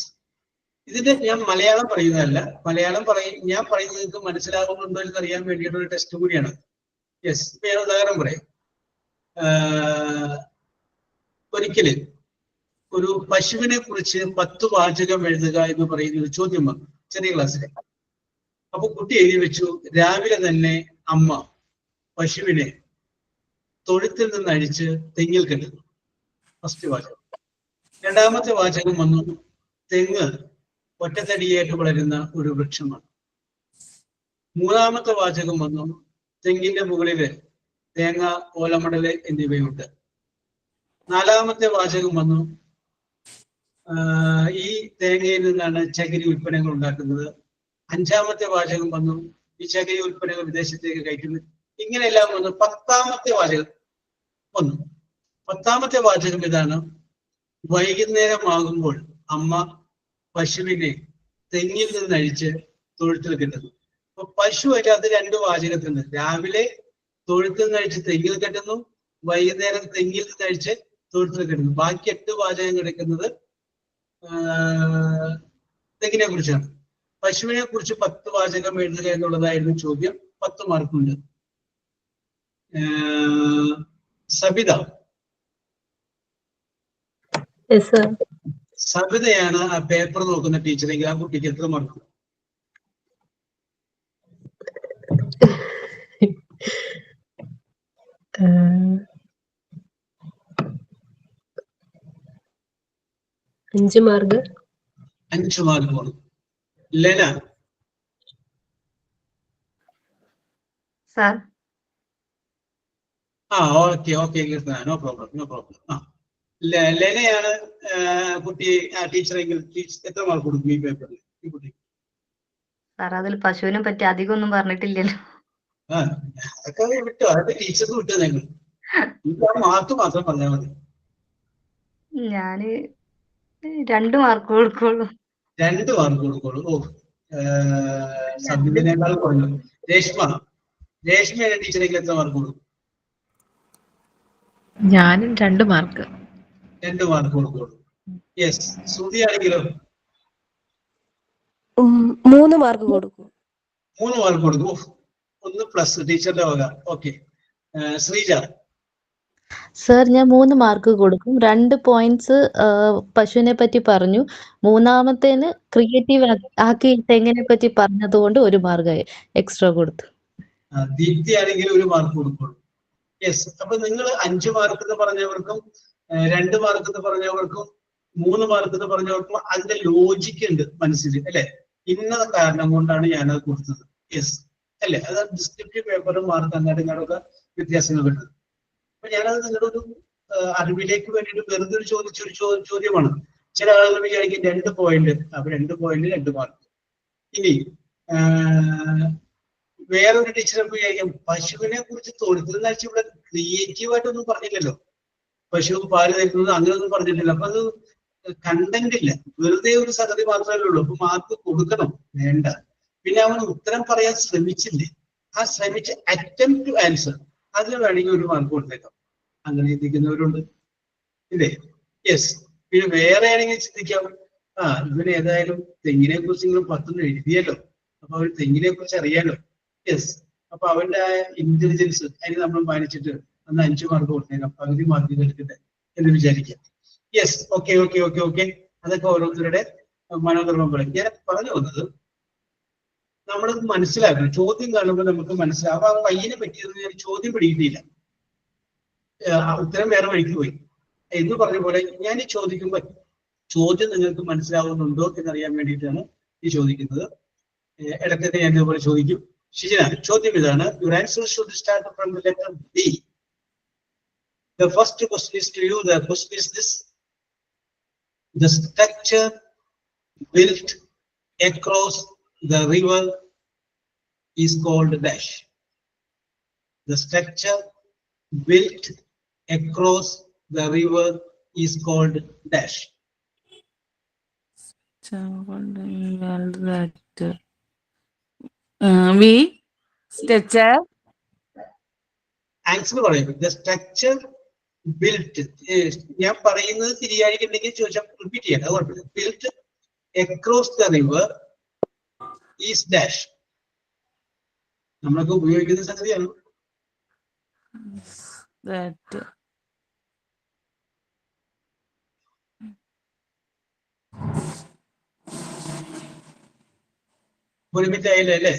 D: ഇതിന്റെ ഞാൻ മലയാളം പറയുന്നതല്ല, ഞാൻ പറയുന്നത് നിങ്ങൾക്ക് മനസ്സിലാകുന്നുണ്ടോ എന്ന് അറിയാൻ വേണ്ടിയിട്ടുള്ള ഒരു ടെസ്റ്റ് കൂടിയാണ്. യെസ്, ഇപ്പൊ ഞാൻ ഉദാഹരണം പറയാം. ഒരിക്കല് ഒരു പശുവിനെ കുറിച്ച് 10 വാചകം എഴുതുക എന്ന് പറയുന്ന ഒരു ചോദ്യം വന്നു ചെറിയ ക്ലാസ്സിലെ. അപ്പൊ കുട്ടി എഴുതി വെച്ചു, രാവിലെ തന്നെ അമ്മ പശുവിനെ തൊഴുത്തിൽ നിന്ന് അഴിച്ച് തെങ്ങിൽ കെട്ടുന്നു. ഫസ്റ്റ് വാചകം. രണ്ടാമത്തെ വാചകം വന്നു, തെങ്ങ് ഒറ്റത്തടിയായിട്ട് വളരുന്ന ഒരു വൃക്ഷമാണ്. മൂന്നാമത്തെ വാചകം വന്നു, തെങ്ങിന്റെ മുകളില് തേങ്ങ, ഓലമടല് എന്നിവയുണ്ട്. നാലാമത്തെ വാചകം വന്നു, ഈ തേങ്ങയിൽ നിന്നാണ് ചകിരി ഉൽപ്പന്നങ്ങൾ ഉണ്ടാക്കുന്നത്. അഞ്ചാമത്തെ വാചകം വന്നു, ഈ ചകിരി ഉൽപ്പന്നങ്ങൾ വിദേശത്തേക്ക് കയറ്റുന്നു. ഇങ്ങനെയെല്ലാം വന്നു. 10ാമത്തെ വാചകം വന്നു. 10ാമത്തെ വാചകം ഇതാണ്, വൈകുന്നേരമാകുമ്പോൾ അമ്മ പശുവിനെ തെങ്ങിൽ നിന്ന് അഴിച്ച് തൊഴുത്തിൽ കെട്ടുന്നു. അപ്പൊ പശു ആയിട്ട് അത് 2 വാചകത്തിന്, രാവിലെ തൊഴുത്തിൽ നിന്ന് അഴിച്ച് തെങ്ങിൽ കെട്ടുന്നു, വൈകുന്നേരം തെങ്ങിൽ നിന്ന് അഴിച്ച് തൊഴുത്തിൽ കെട്ടുന്നു. ബാക്കി 8 വാചകം കിടക്കുന്നത് തെങ്ങിനെ കുറിച്ചാണ്. പശുവിനെ കുറിച്ച് 10 വാചകം എഴുതുക എന്നുള്ളതായിരുന്നു ചോദ്യം. 10 മാർക്കുണ്ട്. സബിത, സബിതയാണ് ആ പേപ്പർ നോക്കുന്ന ടീച്ചറെങ്കിൽ ആ കുട്ടിക്ക് എത്ര മാർക്ക്?
P: അഞ്ച് മാർക്ക്.
D: 5 മാർക്ക് പോണം. Lena
I: sir.
D: Okay no problem. ലെനയാണ് കുട്ടി ടീച്ചറെങ്കിൽ എത്ര മാർക്ക് കൊടുക്കും ഈ പേപ്പറിൽ? ഈ കുട്ടി
I: സാർ അതിൽ പശുവിനെ പറ്റി അധികം ഒന്നും പറഞ്ഞിട്ടില്ലല്ലോ.
D: ആ അതൊക്കെ വിട്ടു, അതൊക്കെ ടീച്ചർക്ക് വിട്ടു. നിങ്ങൾ ആ മാർക്ക് മാത്രം പറഞ്ഞാൽ മതി.
I: ഞാന് 2 മാർക്ക് കൊടുക്കുള്ളൂ.
D: 2 മാർക്ക് കൊടുക്കുള്ളൂ. ഓ, സബ്ജക്റ്റിനേക്കാൾ കുറഞ്ഞു. രേഷ്മയുടെ ടീച്ചറേക്ക് എത്ര മാർക്ക് കൊടുക്കും?
N: ഞാനും 2 മാർക്ക്.
D: 2 മാർക്ക് കൊടുക്കുള്ളൂ. യെസ്. ശ്രുതി ആണെങ്കിലോ?
O: 3 മാർക്ക് കൊടുക്കും.
D: 3 മാർക്ക് കൊടുക്കും. 1 പ്ലസ് ടീച്ചറുടെ വക. ഓക്കെ. ശ്രീജ?
E: സർ, ഞാൻ 3 മാർക്ക് കൊടുക്കും. 2 പോയിന്റ്സ് പശുവിനെ പറ്റി പറഞ്ഞു. 3-മത്തേന് ക്രിയേറ്റീവ് ആക്കി തെങ്ങിനെ പറ്റി പറഞ്ഞതുകൊണ്ട് 1 മാർക്ക് എക്സ്ട്രാ കൊടുത്തു.
D: ദീപ്തി ആണെങ്കിൽ 1 മാർക്ക് കൊടുക്കുള്ളൂ. യെസ്. അപ്പൊ നിങ്ങൾ 5 മാർക്ക് എന്ന് പറഞ്ഞവർക്കും 2 മാർക്ക് എന്ന് പറഞ്ഞവർക്കും 3 മാർക്ക് എന്ന് പറഞ്ഞവർക്കും അതിന്റെ ലോജിക്ക് ഉണ്ട് മനസ്സിൽ, അല്ലെ? ഇന്ന കാരണം കൊണ്ടാണ് ഞാനത് കൊടുത്തത്. യെസ് അല്ലെ? അത് ഡിസ്ക്രിപ്റ്റീവ് പേപ്പറും മാർക്ക് അങ്ങോട്ടൊക്കെ വ്യത്യാസങ്ങൾ വരുന്നത്. അപ്പൊ ഞാനത് നിങ്ങളുടെ ഒരു അറിവിലേക്ക് വേണ്ടിയിട്ട് വെറുതെ ചോദിച്ചൊരു ചോദ്യമാണ്. ചില ആളുകൾ വിചാരിക്കും 2 പോയിന്റ്, അപ്പൊ 2 പോയിന്റ് 2 മാർക്ക്. ഇനി വേറൊരു ടീച്ചറെ വിചാരിക്കാം പശുവിനെ കുറിച്ച് തൊഴുത്തിൽ ഇവിടെ ക്രിയേറ്റീവായിട്ടൊന്നും പറഞ്ഞില്ലല്ലോ, പശു പാല് തരുന്നത് അങ്ങനെയൊന്നും പറഞ്ഞിട്ടില്ല. അപ്പൊ അത് കണ്ടന്റ് ഇല്ല, വെറുതെ ഒരു സംഗതി മാത്രമല്ലേ ഉള്ളൂ. അപ്പൊ മാർക്ക് കൊടുക്കണം വേണ്ട. പിന്നെ അവൻ ഉത്തരം പറയാൻ ശ്രമിച്ചില്ലേ, ആ ശ്രമിച്ച അറ്റംപ്റ്റ് ടു ആൻസർ, അതിന് വേണമെങ്കിൽ 1 മാർക്ക് കൊടുത്തേക്കാം. അങ്ങനെ ചിന്തിക്കുന്നവരുണ്ട്, ഇല്ലേ? യെസ്. പിന്നെ വേറെ ആണെങ്കിൽ ചിന്തിക്കാം, ഇവന് ഏതായാലും തെങ്ങിനെ കുറിച്ച് നിങ്ങൾ 10 എഴുതിയല്ലോ, അപ്പൊ അവൻ തെങ്ങിനെ കുറിച്ച് അറിയാലോ. യെസ്. അപ്പൊ അവന്റെ ആ ഇന്റലിജൻസ് അതിന് നമ്മൾ മാനിച്ചിട്ട് അന്ന് 5 മാർക്ക് കൊടുത്തേക്കാം, പകുതി മാർക്ക് എടുക്കട്ടെ എന്ന് വിചാരിക്കാം. Yes. Okay okay okay okay അതൊക്കെ ഓരോരുത്തരുടെ മനോധർമ്മം. ഞാൻ പറഞ്ഞു വന്നത് നമ്മളത് മനസ്സിലാക്കണം. ചോദ്യം കാണുമ്പോൾ നമുക്ക് മനസ്സിലാവും. ആ പയ്യനെ പറ്റിയത് ഞാൻ ചോദ്യം പിടിയിട്ടില്ല, ഉത്തരം വേറെ വഴിക്ക് പോയി എന്ന് പറഞ്ഞ പോലെ ഞാൻ ഈ ചോദിക്കുമ്പോൾ ചോദ്യം നിങ്ങൾക്ക് മനസ്സിലാവുന്നുണ്ടോ എന്നറിയാൻ വേണ്ടിയിട്ടാണ് ഈ ചോദിക്കുന്നത്. ഇടയ്ക്കൊക്കെ ഞാൻ ഇതുപോലെ ചോദിക്കും. ഷിജന, ചോദ്യം ഇതാണ്. Your answer should start from the letter B. The first question is to you. The question is this: the structure built across the river is called dash. The structure built across the river is called dash.
B: We structure.
D: Answer പറയും. The structure built. ഞാൻ പറയുന്നത് ശരിയായിട്ടുണ്ടെങ്കിൽ ചോദിച്ചാൽ repeat ചെയ്യണം, അത് കുഴപ്പമില്ല. Built across the river is dash. നമ്മളൊക്കെ ഉപയോഗിക്കുന്ന സംഗതിയാണ്. ഒരു മിനിറ്റ് ആയില്ലേ അല്ലേ?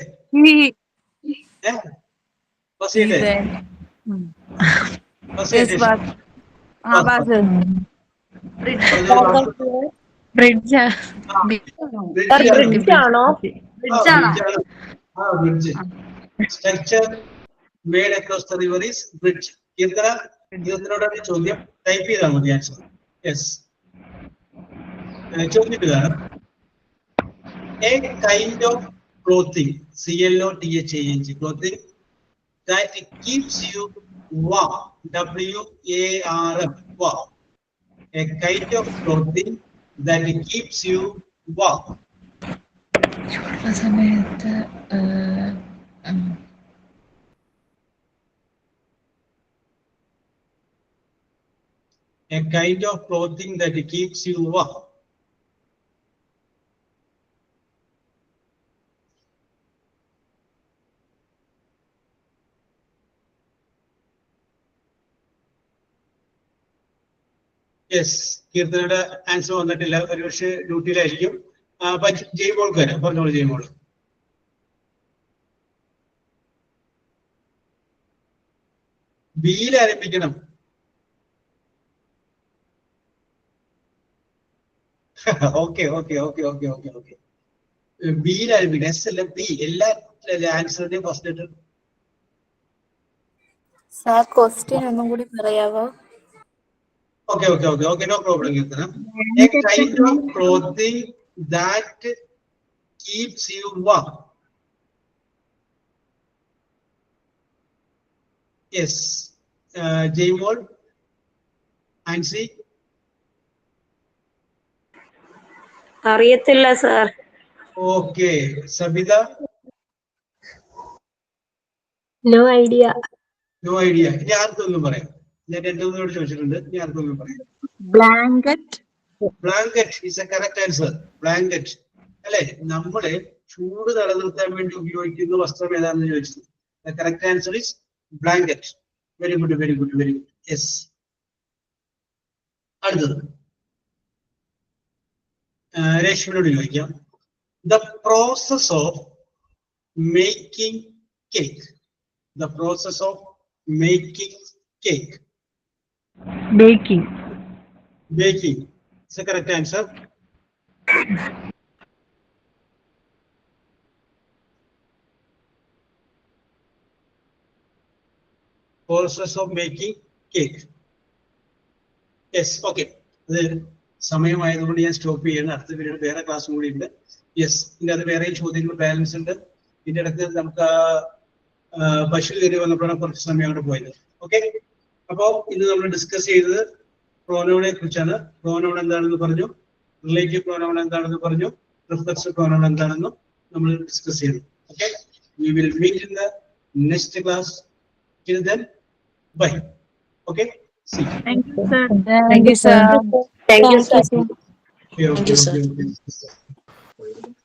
D: Structure made across the river is bridge. ഇതിനോടാണ് ചോദ്യം. ടൈപ്പ് ചെയ്താൽ മതി ആൻസർ. യെസ്. ചോദ്യം ഇതാണ്. A kind of clothing, CLOTHANG, clothing that keeps you warm, WARM, warm. A kind of clothing that keeps you warm. A kind of clothing that keeps you warm. Yes. കീർത്തനയുടെ answer വന്നിട്ടില്ല, ഒരുപക്ഷെ ഡ്യൂട്ടിയിലായിരിക്കും. ജയ്മോൾക്കാര് പറഞ്ഞോളൂ. ജയ്മോൾ. ബിയിൽ ആരംഭിക്കണം. Okay okay okay okay okay okay ബിയിൽ ആരംഭിക്കണം. എസ് അല്ല ബി. എല്ലാ ആൻസറിന്റെയും ഫസ്റ്റ് ലെറ്റർ.
L: സാർ ക്വസ്റ്റ്യൻ ഒന്നും കൂടി പറയാവോ?
D: Okay, okay, okay, okay, no problem, Kirtana. A kind of clothing that keeps you warm. Yes. Jmol, Nancy.
C: അറിയത്തില്ല sir.
D: Okay. Sabida.
P: No idea.
D: No idea. ഇനി ആർക്കൊന്നും പറയാം. ഞാൻ രണ്ടുമൂന്നോട് ചോദിച്ചിട്ടുണ്ട്. ഇനി ആർക്കൊന്നും പറയാം.
M: Blanket.
D: Blanket is a correct answer. Blanket. അല്ലെ, നമ്മള് ചൂട് തടനിർത്താൻ വേണ്ടി ഉപയോഗിക്കുന്ന വസ്ത്രം ഏതാണെന്ന് ചോദിച്ചത്. The correct answer is blanket. Very good, very good, very good. Yes. അടുത്തത് രേഷ്മയോട് ചോദിക്കാം. The process of making cake. The process of making cake.
B: Baking.
D: Baking. Is the correct answer. Process of making cake. Yes, okay. സമയമായതുകൊണ്ട് ഞാൻ stop ചെയ്യണം. അടുത്ത period വേറെ class കൂടി ഉണ്ട്. Yes, ഇതിൻ്റെ അത് വേറെ ചോദ്യങ്ങൾ ബാലൻസ് ഉണ്ട്. ഇതിൻ്റെ ഇടയ്ക്ക് നമുക്ക് ബഷീർ കയറി വന്നപ്പോഴാണ് കുറച്ച് സമയം അവിടെ പോയത്. ഓക്കെ, അപ്പോൾ ഇന്ന് നമ്മൾ ഡിസ്കസ് ചെയ്തത് പ്രോനൗണിനെ കുറിച്ചാണ്. പ്രോനൗൺ എന്താണെന്ന് പറഞ്ഞു, റിലേറ്റീവ് പ്രോനൗൺ എന്താണെന്ന് പറഞ്ഞു, റിഫ്ലെക്സീവ് പ്രോനൗൺ എന്താണെന്നും നമ്മൾ ഡിസ്കസ് ചെയ്തു. Okay, we will meet in the next class. Till then, bye. Okay, see you.
M: Thank you, sir.
B: Thank you, sir.
C: Thank you, sir.
D: Okay, okay, okay, okay.